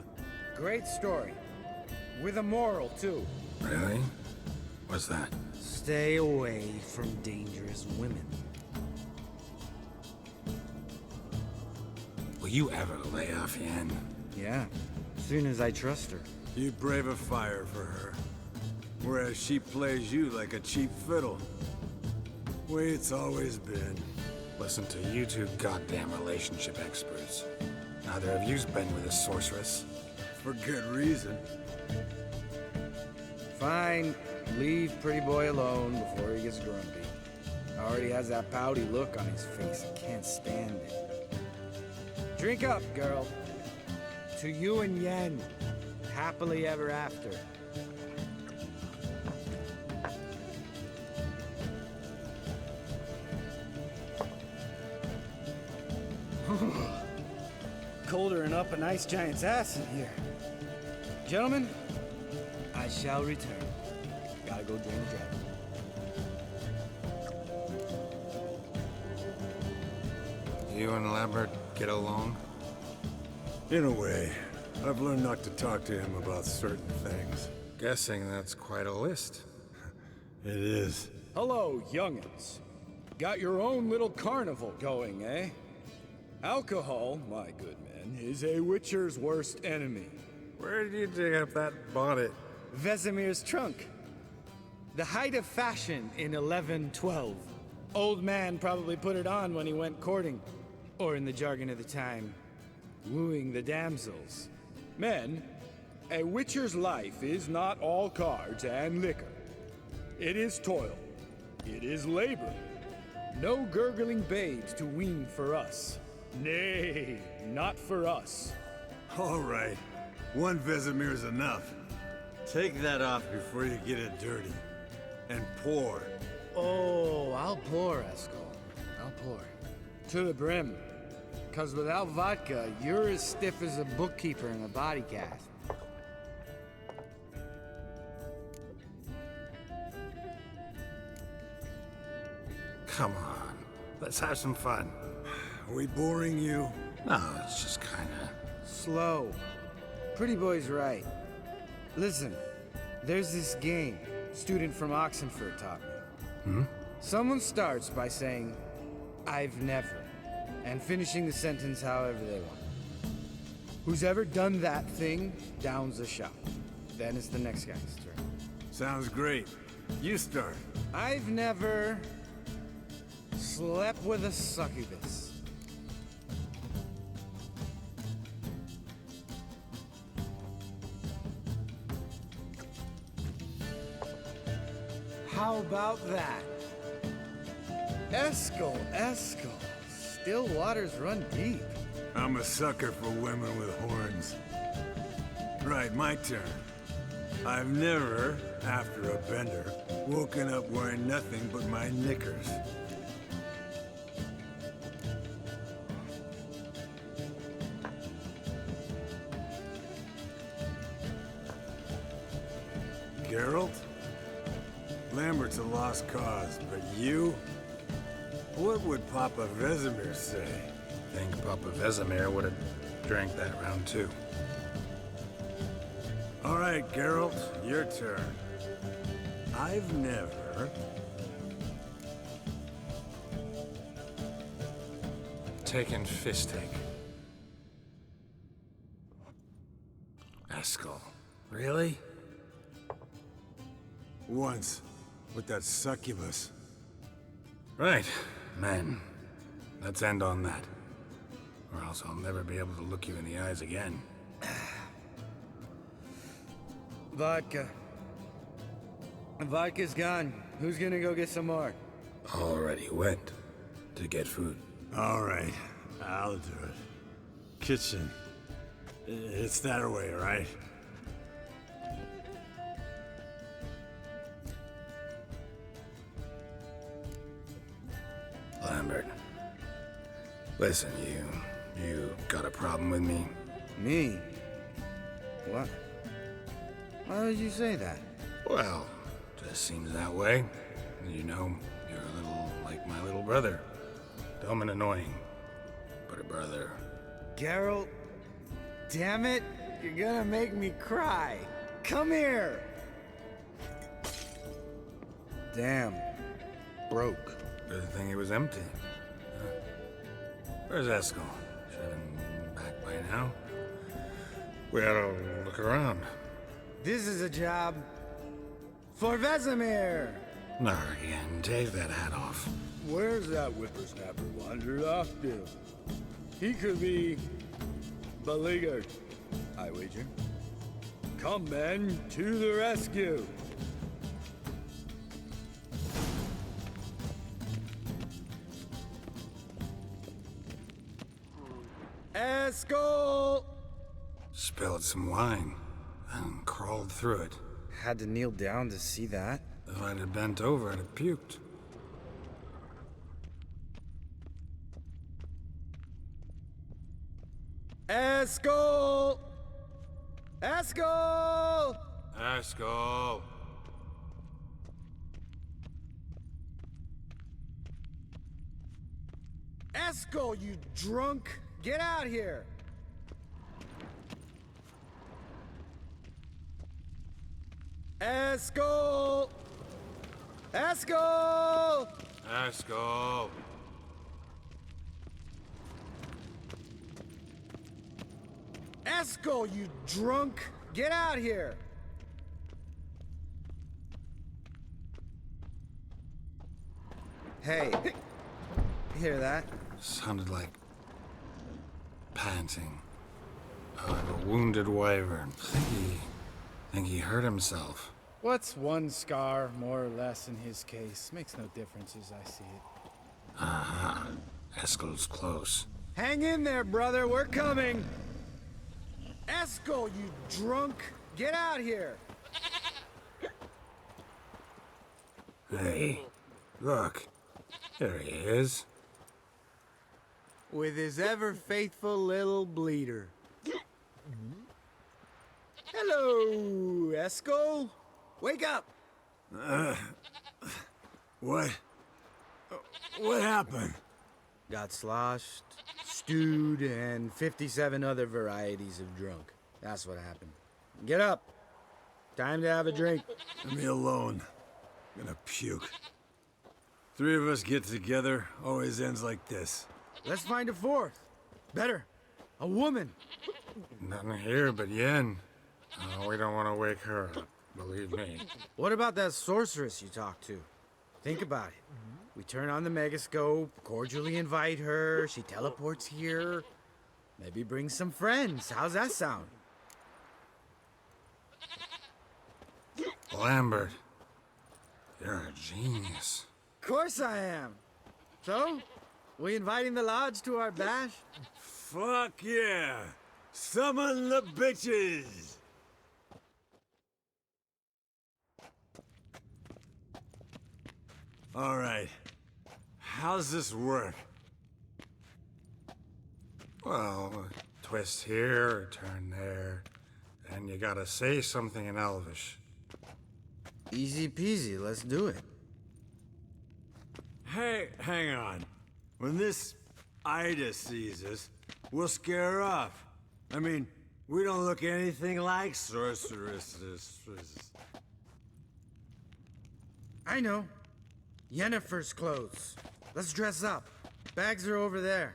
Speaker 9: Great story. With a moral, too.
Speaker 1: Really? What's that?
Speaker 9: Stay away from dangerous women.
Speaker 1: Will you ever lay off Yen?
Speaker 9: Yeah, soon as I trust her.
Speaker 12: You brave a fire for her. Whereas she plays you like a cheap fiddle. Way it's always been.
Speaker 1: Listen to you two goddamn relationship experts. Neither of you's been with a sorceress.
Speaker 12: For good reason.
Speaker 9: Fine. Leave pretty boy alone before he gets grumpy. Already has that pouty look on his face. I can't stand it. Drink up, girl. To you and Yen. Happily ever after. Colder and up a nice giant's ass in here. Gentlemen, I shall return. Gotta go drain the dragon.
Speaker 1: You and Lambert get along?
Speaker 12: In a way. I've learned not to talk to him about certain things.
Speaker 1: Guessing that's quite a list.
Speaker 12: It is.
Speaker 10: Hello, young'uns. Got your own little carnival going, eh? Alcohol, my good men, is a witcher's worst enemy.
Speaker 1: Where did you dig up that bonnet?
Speaker 9: Vesemir's trunk. The height of fashion in 1112. Old man probably put it on when he went courting. Or in the jargon of the time, wooing the damsels.
Speaker 10: Men, a witcher's life is not all cards and liquor. It is toil. It is labor. No gurgling babes to wean for us. Nay, not for us.
Speaker 12: All right. One Vesemir's enough. Take that off before you get it dirty. And pour.
Speaker 9: Oh, I'll pour, Eskel. I'll pour. To the brim. 'Cause without vodka, you're as stiff as a bookkeeper in a body cast.
Speaker 1: Come on. Let's have some fun.
Speaker 12: Are we boring you?
Speaker 1: No, it's just kinda...
Speaker 9: Slow. Pretty boy's right. Listen, there's this game. Student from Oxenford taught me. Someone starts by saying, I've never, and finishing the sentence however they want. Who's ever done that thing downs the shot. Then it's the next guy's turn.
Speaker 3: Sounds great. You start.
Speaker 9: I've never slept with a succubus. How about that? Eskel. Still waters run deep.
Speaker 3: I'm a sucker for women with horns. Right, my turn. I've never, after a bender, woken up wearing nothing but my knickers. Geralt? Lambert's a lost cause, but you? What would Papa Vesemir say?
Speaker 1: I think Papa Vesemir would have drank that round too.
Speaker 3: All right, Geralt, your turn. I've never...
Speaker 1: taken Fistic. Eskel. Really?
Speaker 3: Once, with that succubus.
Speaker 1: Right, men. Let's end on that. Or else I'll never be able to look you in the eyes again.
Speaker 9: Vodka. Vodka's gone. Who's gonna go get some more?
Speaker 1: Already went to get food.
Speaker 3: All right, I'll do it. Kitchen. It's that way, right?
Speaker 1: Lambert. Listen, you got a problem with me?
Speaker 9: Me? What? Why would you say that?
Speaker 1: Well, just seems that way. You know, you're a little like my little brother. Dumb and annoying, but a brother.
Speaker 9: Geralt, damn it, you're gonna make me cry. Come here. Damn, broke.
Speaker 1: Good thing it was empty. Where's Eskel? Should have been back by now. We ought to look around.
Speaker 9: This is a job for Vesemir.
Speaker 1: Not again. Take that hat off.
Speaker 10: Where's that whippersnapper wandered off to? He could be beleaguered, I wager. Come, men, to the rescue!
Speaker 9: Eskel!
Speaker 1: Spilled some wine and crawled through it.
Speaker 9: Had to kneel down to see that.
Speaker 1: If I'd have bent over, I'd have puked.
Speaker 9: Eskel! Eskel!
Speaker 1: Eskel!
Speaker 9: Eskel, you drunk! Get out here! Eskel! Eskel!
Speaker 1: Eskel!
Speaker 9: Eskel, you drunk! Get out here! Hey, you hear that?
Speaker 1: Sounded like panting. Like a wounded wyvern. Think he hurt himself.
Speaker 9: What's one scar, more or less, in his case? Makes no difference as I see it.
Speaker 1: Aha. Eskel's close.
Speaker 9: Hang in there, brother. We're coming. Eskel, you drunk! Get out here!
Speaker 1: Hey, look. There he is.
Speaker 9: With his ever-faithful little bleeder. Hello, Eskel. Wake up!
Speaker 3: What? What happened?
Speaker 9: Got sloshed, stewed, and 57 other varieties of drunk. That's what happened. Get up. Time to have a drink.
Speaker 3: Leave me alone. I'm gonna puke.
Speaker 12: Three of us get together, always ends like this.
Speaker 9: Let's find a fourth. Better. A woman.
Speaker 1: Nothing here but Yen. We don't want to wake her up, believe me.
Speaker 9: What about that sorceress you talked to? Think about it. We turn on the megascope, cordially invite her, she teleports here. Maybe bring some friends. How's that sound?
Speaker 1: Lambert, you're a genius.
Speaker 9: Of course I am. So, we inviting the lodge to our bash?
Speaker 12: Fuck yeah! Summon the bitches! Alright. How's this work?
Speaker 1: Well, twist here, turn there, and you gotta say something in Elvish.
Speaker 9: Easy peasy, let's do it.
Speaker 12: Hey, hang on. When this Ida sees us, we'll scare her off. I mean, we don't look anything like sorceresses.
Speaker 9: I know. Yennefer's clothes. Let's dress up. Bags are over there.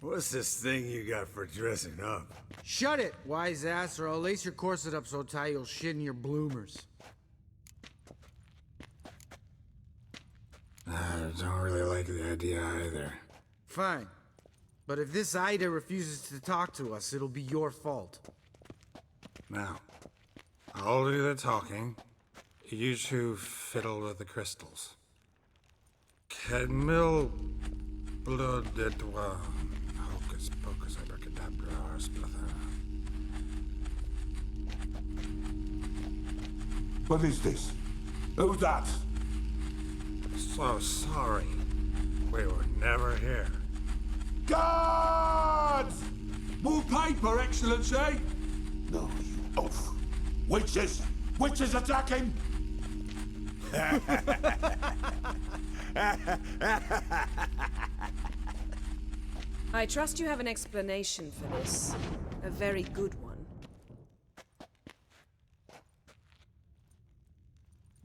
Speaker 12: What's this thing you got for dressing up?
Speaker 9: Shut it, wise ass, or I'll lace your corset up so tight you'll shit in your bloomers.
Speaker 1: I don't really like the idea either.
Speaker 9: Fine. But if this Ida refuses to talk to us, it'll be your fault.
Speaker 1: Now, I'll do the talking. You two fiddle with the crystals. Cadmil blood de toi. Hocus pocus abracadabra splatha.
Speaker 11: What is this? Who's that?
Speaker 1: So sorry. We were never here.
Speaker 11: Guards!
Speaker 10: More paper, Excellency!
Speaker 11: No, you oaf. Witches! Witches attacking!
Speaker 7: I trust you have an explanation for this. A very good one.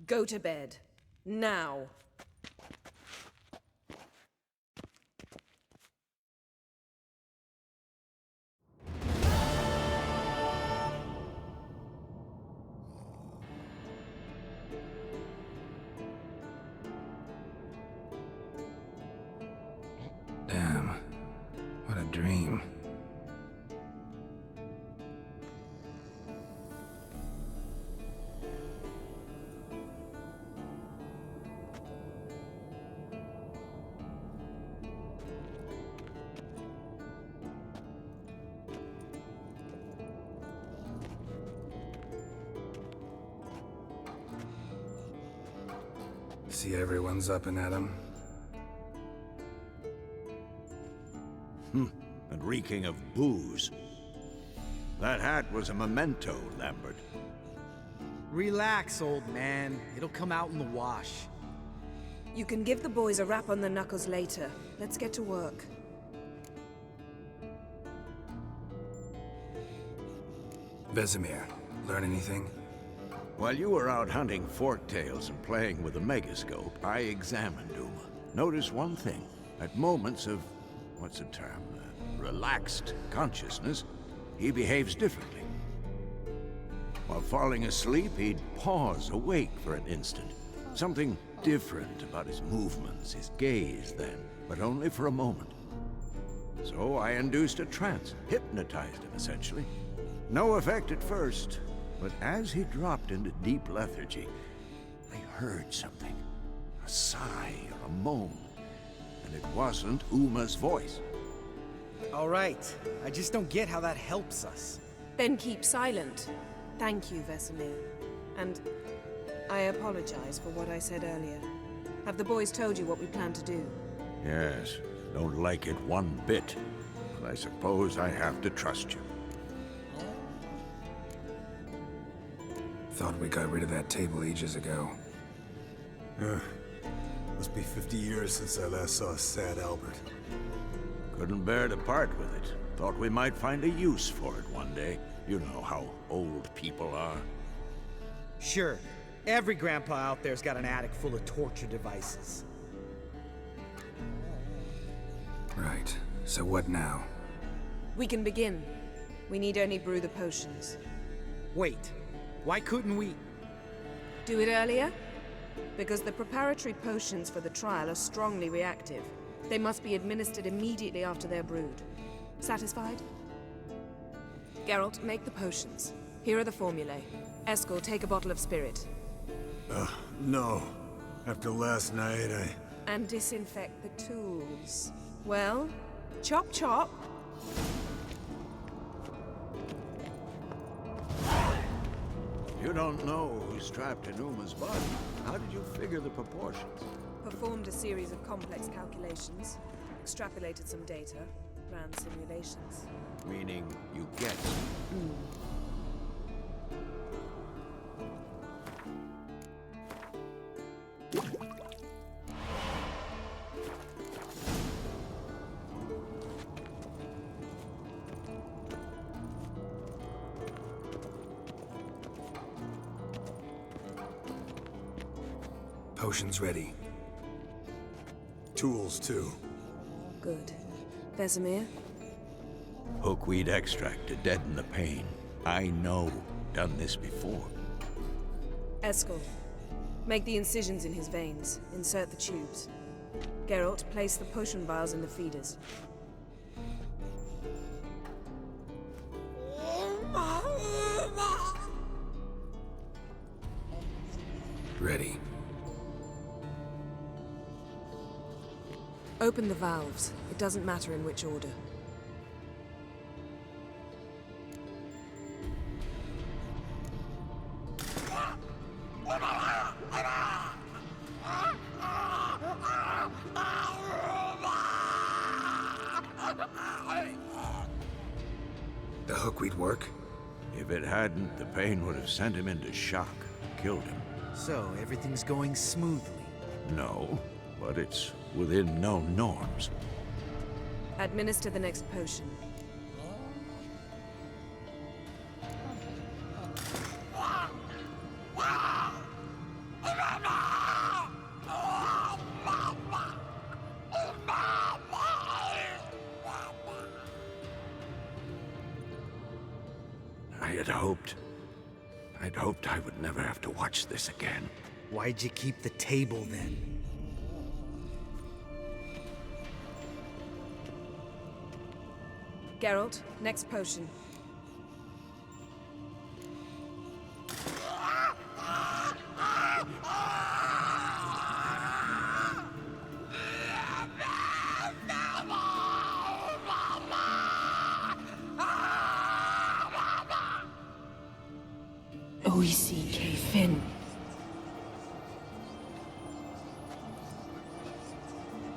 Speaker 7: Go to bed. Now.
Speaker 1: Damn. What a dream. See everyone's up and at 'em.
Speaker 3: And reeking of booze. That hat was a memento, Lambert.
Speaker 9: Relax, old man. It'll come out in the wash.
Speaker 7: You can give the boys a rap on the knuckles later. Let's get to work.
Speaker 1: Vesemir, learn anything?
Speaker 3: While you were out hunting forktails and playing with the megascope, I examined Uma. Notice one thing. At moments of, what's the term, relaxed consciousness, he behaves differently. While falling asleep, he'd pause awake for an instant. Something different about his movements, his gaze then, but only for a moment. So I induced a trance, hypnotized him essentially. No effect at first, but as he dropped into deep lethargy, I heard something. A sigh or a moan. And it wasn't Uma's voice.
Speaker 9: All right. I just don't get how that helps us.
Speaker 7: Then keep silent. Thank you, Vesemir. And I apologize for what I said earlier. Have the boys told you what we plan to do?
Speaker 3: Yes, don't like it one bit. But I suppose I have to trust you.
Speaker 1: Thought we got rid of that table ages ago.
Speaker 12: Must be 50 years since I last saw sad Albert.
Speaker 3: Couldn't bear to part with it. Thought we might find a use for it one day. You know how old people are.
Speaker 9: Sure. Every grandpa out there's got an attic full of torture devices.
Speaker 1: Right. So what now?
Speaker 7: We can begin. We need only brew the potions.
Speaker 9: Wait. Why couldn't we...
Speaker 7: Do it earlier? Because the preparatory potions for the trial are strongly reactive. They must be administered immediately after they're brewed. Satisfied? Geralt, make the potions. Here are the formulae. Eskel, take a bottle of spirit.
Speaker 12: No. After last night,
Speaker 7: And disinfect the tools. Well, chop chop.
Speaker 3: You don't know who's trapped in Uma's body. How did you figure the proportions?
Speaker 7: Performed a series of complex calculations. Extrapolated some data. Ran simulations.
Speaker 3: Meaning you guessed.
Speaker 1: Potions ready.
Speaker 12: tools too.
Speaker 7: Good. Vesemir?
Speaker 3: Hookweed extract to deaden the pain. I know. Done this before.
Speaker 7: Eskel. Make the incisions in his veins. Insert the tubes. Geralt, place the potion vials in the feeders.
Speaker 1: Ready.
Speaker 7: Open the valves. It doesn't matter in which order.
Speaker 1: The hookweed work?
Speaker 3: If it hadn't, the pain would have sent him into shock, killed him.
Speaker 9: So, everything's going smoothly?
Speaker 3: No, but it's within known norms.
Speaker 7: Administer the next potion.
Speaker 3: I'd hoped I would never have to watch this again.
Speaker 9: Why'd you keep the table then?
Speaker 7: Geralt, next potion. Fin.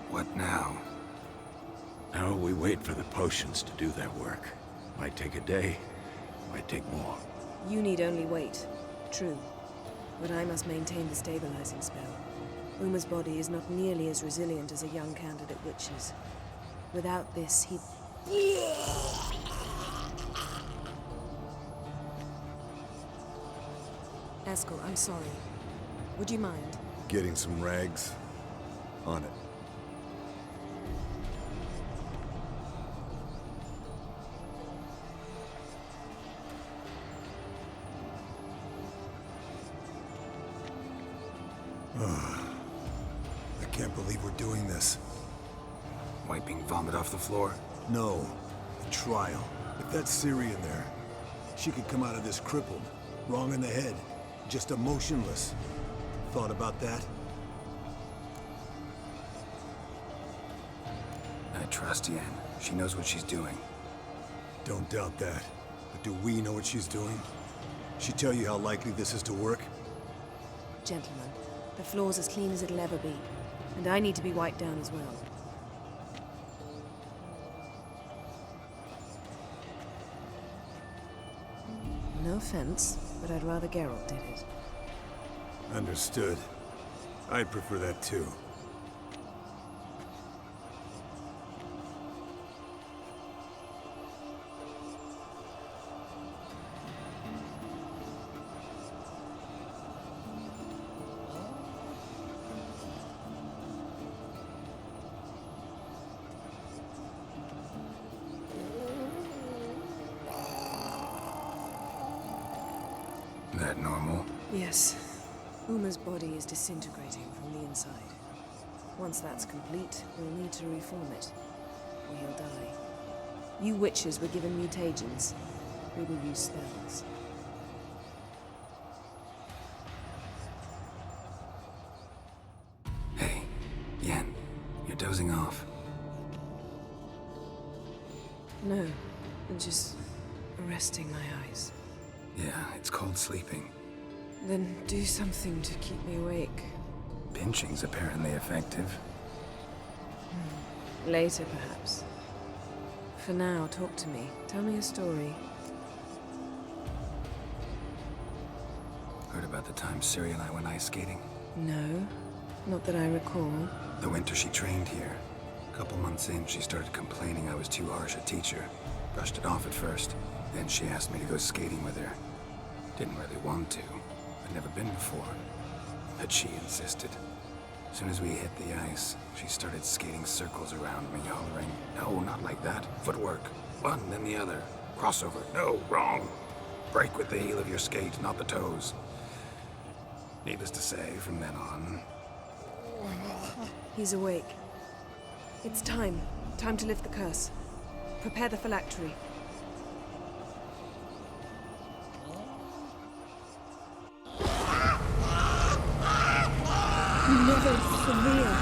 Speaker 1: What now?
Speaker 3: Now we wait for the potions to do their work. Might take a day, might take more.
Speaker 7: You need only wait. True. But I must maintain the stabilizing spell. Uma's body is not nearly as resilient as a young candidate witch's. Without this, he'd... Eskel, I'm sorry. Would you mind?
Speaker 12: Getting some rags? On it. I can't believe we're doing this.
Speaker 1: Wiping vomit off the floor?
Speaker 12: No. The trial. If that's Ciri in there, she could come out of this crippled, wrong in the head, just emotionless. Thought about that?
Speaker 1: I trust Yen. She knows what she's doing.
Speaker 12: Don't doubt that. But do we know what she's doing? She tell you how likely this is to work?
Speaker 7: Gentlemen, the floor's as clean as it'll ever be. And I need to be wiped down as well. No offense, but I'd rather Geralt did it.
Speaker 12: Understood. I'd prefer that too.
Speaker 1: That normal?
Speaker 7: Yes. Uma's body is disintegrating from the inside. Once that's complete, we'll need to reform it, or he'll die. You witches were given mutagens. We will use spells.
Speaker 1: Hey, Yen, you're dozing off.
Speaker 7: No, I'm just resting my eyes.
Speaker 1: Yeah, it's called sleeping.
Speaker 7: Then do something to keep me awake.
Speaker 1: Pinching's apparently effective.
Speaker 7: Later, perhaps. For now, talk to me. Tell me a story.
Speaker 1: Heard about the time Ciri and I went ice skating?
Speaker 7: No, not that I recall.
Speaker 1: The winter she trained here. A couple months in, she started complaining I was too harsh a teacher. Brushed it off at first. Then she asked me to go skating with her. Didn't really want to. I'd never been before. But she insisted. As soon as we hit the ice, she started skating circles around me, hollering, "No, not like that. Footwork. One, then the other. Crossover. No, wrong. Break with the heel of your skate, not the toes." Needless to say, from then on...
Speaker 7: He's awake. It's time. Time to lift the curse. Prepare the phylactery. Never severe.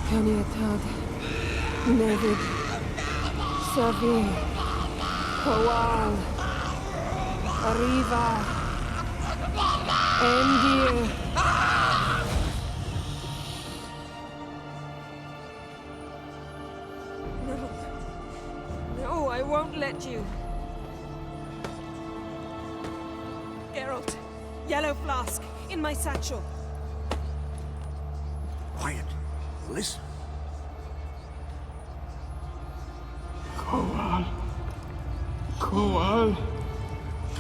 Speaker 7: Kaniatad. Nevid. Savi. Kowal. Arriva. Endir. No. No, I won't let you. Geralt, yellow flask, in my satchel.
Speaker 3: Quiet. Listen.
Speaker 10: Kowal. Kowal.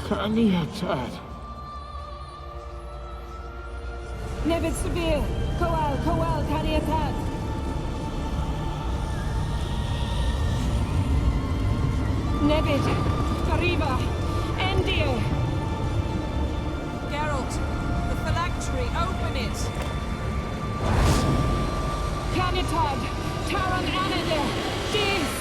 Speaker 10: Kaniatad.
Speaker 7: Nevid Severe. Kowal, Kowal, Kaniatad. Nevid. Arriva. Endir. Geralt, the phylactery, open it. Kaniatad. Taran Anadir. Dis.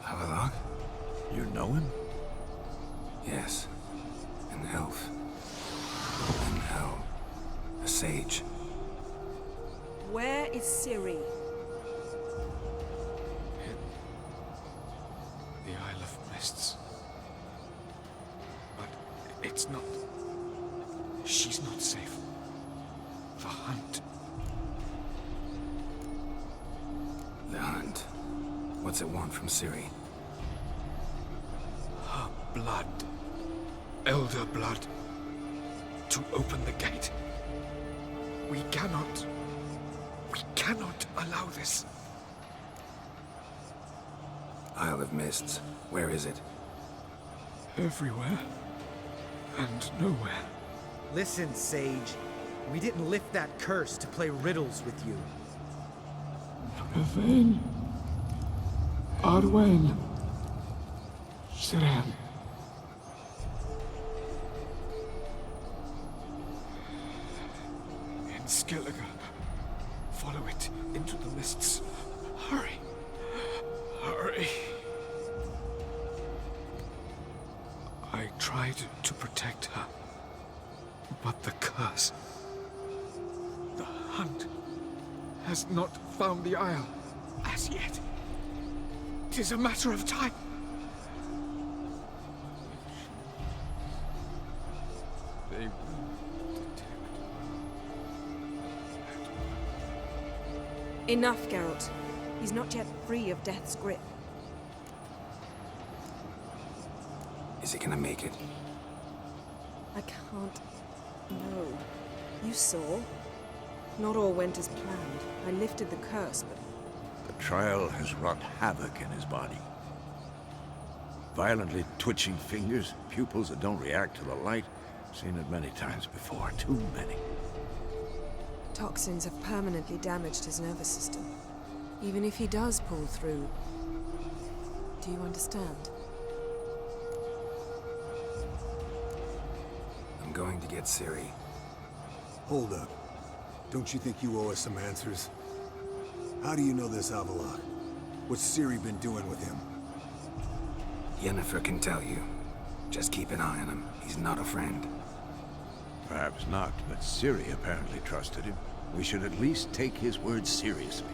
Speaker 1: Havelock?
Speaker 3: You know him?
Speaker 1: Yes. An elf. An hell. A sage.
Speaker 7: Where is Ciri?
Speaker 10: The Isle of Mists. But it's not... She's not safe. The Hunt.
Speaker 1: The Hunt. What's it want from Ciri?
Speaker 10: Her blood. Elder blood. To open the gate. We cannot allow this.
Speaker 1: Isle of Mists. Where is it?
Speaker 10: Everywhere. And nowhere.
Speaker 9: Listen, Sage. We didn't lift that curse to play riddles with you.
Speaker 10: Yvain. Arwen. Siren. In Skellige. Follow it into the mists. Hurry. Hurry. I tried to protect her. But the curse... The Hunt has not found the Isle as yet. It is a matter of time. They will detect.
Speaker 7: Enough, Geralt. He's not yet free of death's grip.
Speaker 1: Is he gonna make it?
Speaker 7: I can't... No. You saw? Not all went as planned. I lifted the curse, but...
Speaker 3: The trial has wrought havoc in his body. Violently twitching fingers, pupils that don't react to the light. Seen it many times before, too many.
Speaker 7: Toxins have permanently damaged his nervous system. Even if he does pull through... Do you understand?
Speaker 1: I'm going to get Ciri.
Speaker 12: Hold up. Don't you think you owe us some answers? How do you know this Avalok? What's Ciri been doing with him?
Speaker 1: Yennefer can tell you. Just keep an eye on him. He's not a friend.
Speaker 3: Perhaps not, but Ciri apparently trusted him. We should at least take his words seriously.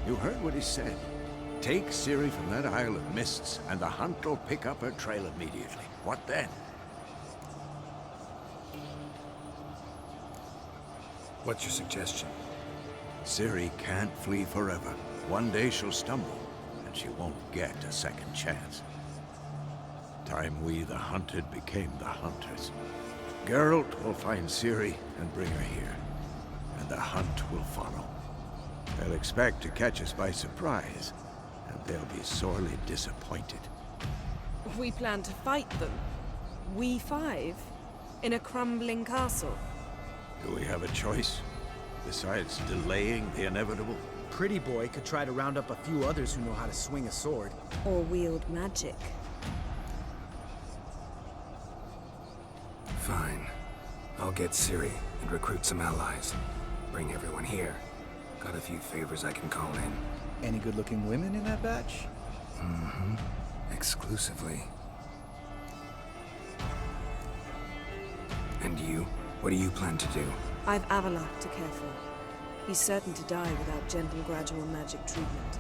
Speaker 3: You heard what he said. Take Ciri from that Isle of Mists, and the Hunt will pick up her trail immediately. What then?
Speaker 1: What's your suggestion?
Speaker 3: Ciri can't flee forever. One day she'll stumble, and she won't get a second chance. Time we, the hunted, became the hunters. Geralt will find Ciri and bring her here, and the hunt will follow. They'll expect to catch us by surprise, and they'll be sorely disappointed.
Speaker 7: We plan to fight them. We five? In a crumbling castle?
Speaker 3: Do we have a choice? Besides delaying the inevitable?
Speaker 9: Pretty Boy could try to round up a few others who know how to swing a sword.
Speaker 7: Or wield magic.
Speaker 1: Fine. I'll get Ciri and recruit some allies. Bring everyone here. Got a few favors I can call in.
Speaker 9: Any good-looking women in that batch?
Speaker 1: Mm-hmm. Exclusively. And you? What do you plan to do?
Speaker 7: I've Avalok to care for. He's certain to die without gentle, gradual magic treatment.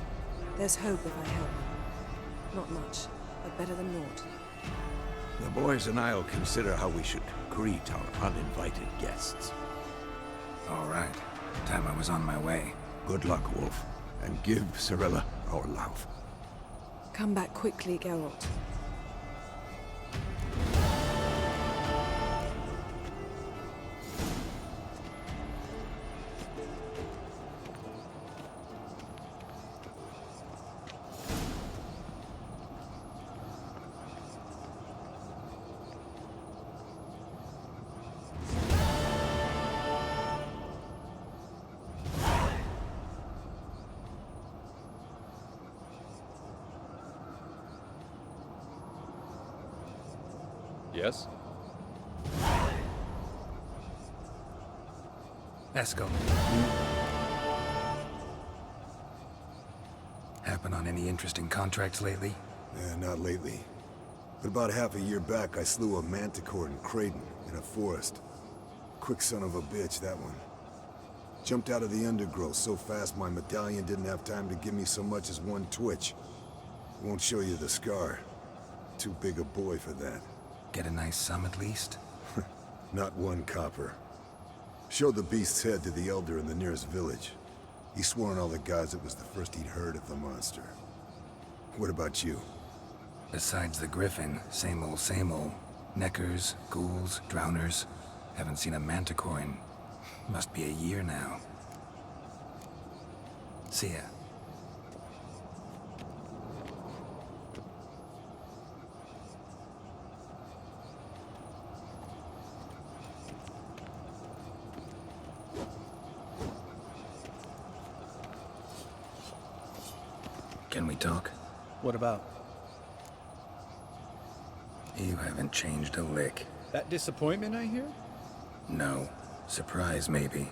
Speaker 7: There's hope if I help him. Not much, but better than naught.
Speaker 3: The boys and I'll consider how we should greet our uninvited guests.
Speaker 1: All right. Time I was on my way.
Speaker 3: Good luck, Wolf. And give Cirilla our love.
Speaker 7: Come back quickly, Geralt.
Speaker 5: Yes?
Speaker 1: Esco. Happen on any interesting contracts lately?
Speaker 12: Not lately. But about half a year back, I slew a manticore in Creighton, in a forest. Quick son of a bitch, that one. Jumped out of the undergrowth so fast my medallion didn't have time to give me so much as one twitch. Won't show you the scar. Too big a boy for that.
Speaker 1: Get a nice sum at least?
Speaker 12: Not one copper. Showed the beast's head to the elder in the nearest village. He swore on all the gods it was the first he'd heard of the monster. What about you?
Speaker 1: Besides the griffin, same old, same old. Neckers, ghouls, drowners. Haven't seen a manticore in... must be a year now. See ya. Can we talk?
Speaker 9: What about?
Speaker 1: You haven't changed a lick.
Speaker 9: That disappointment I hear?
Speaker 1: No. Surprise, maybe.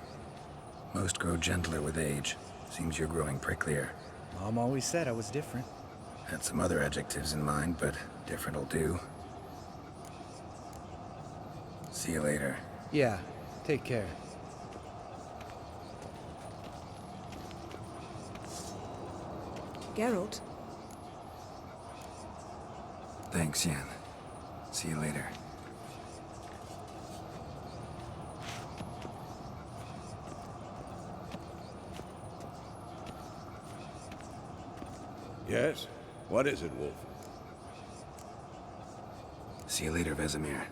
Speaker 1: Most grow gentler with age. Seems you're growing pricklier.
Speaker 9: Mom always said I was different.
Speaker 1: Had some other adjectives in mind, but different'll do. See you later.
Speaker 9: Yeah, take care.
Speaker 7: Geralt?
Speaker 1: Thanks, Yen. See you later.
Speaker 3: Yes? What is it, Wolf?
Speaker 1: See you later, Vesemir.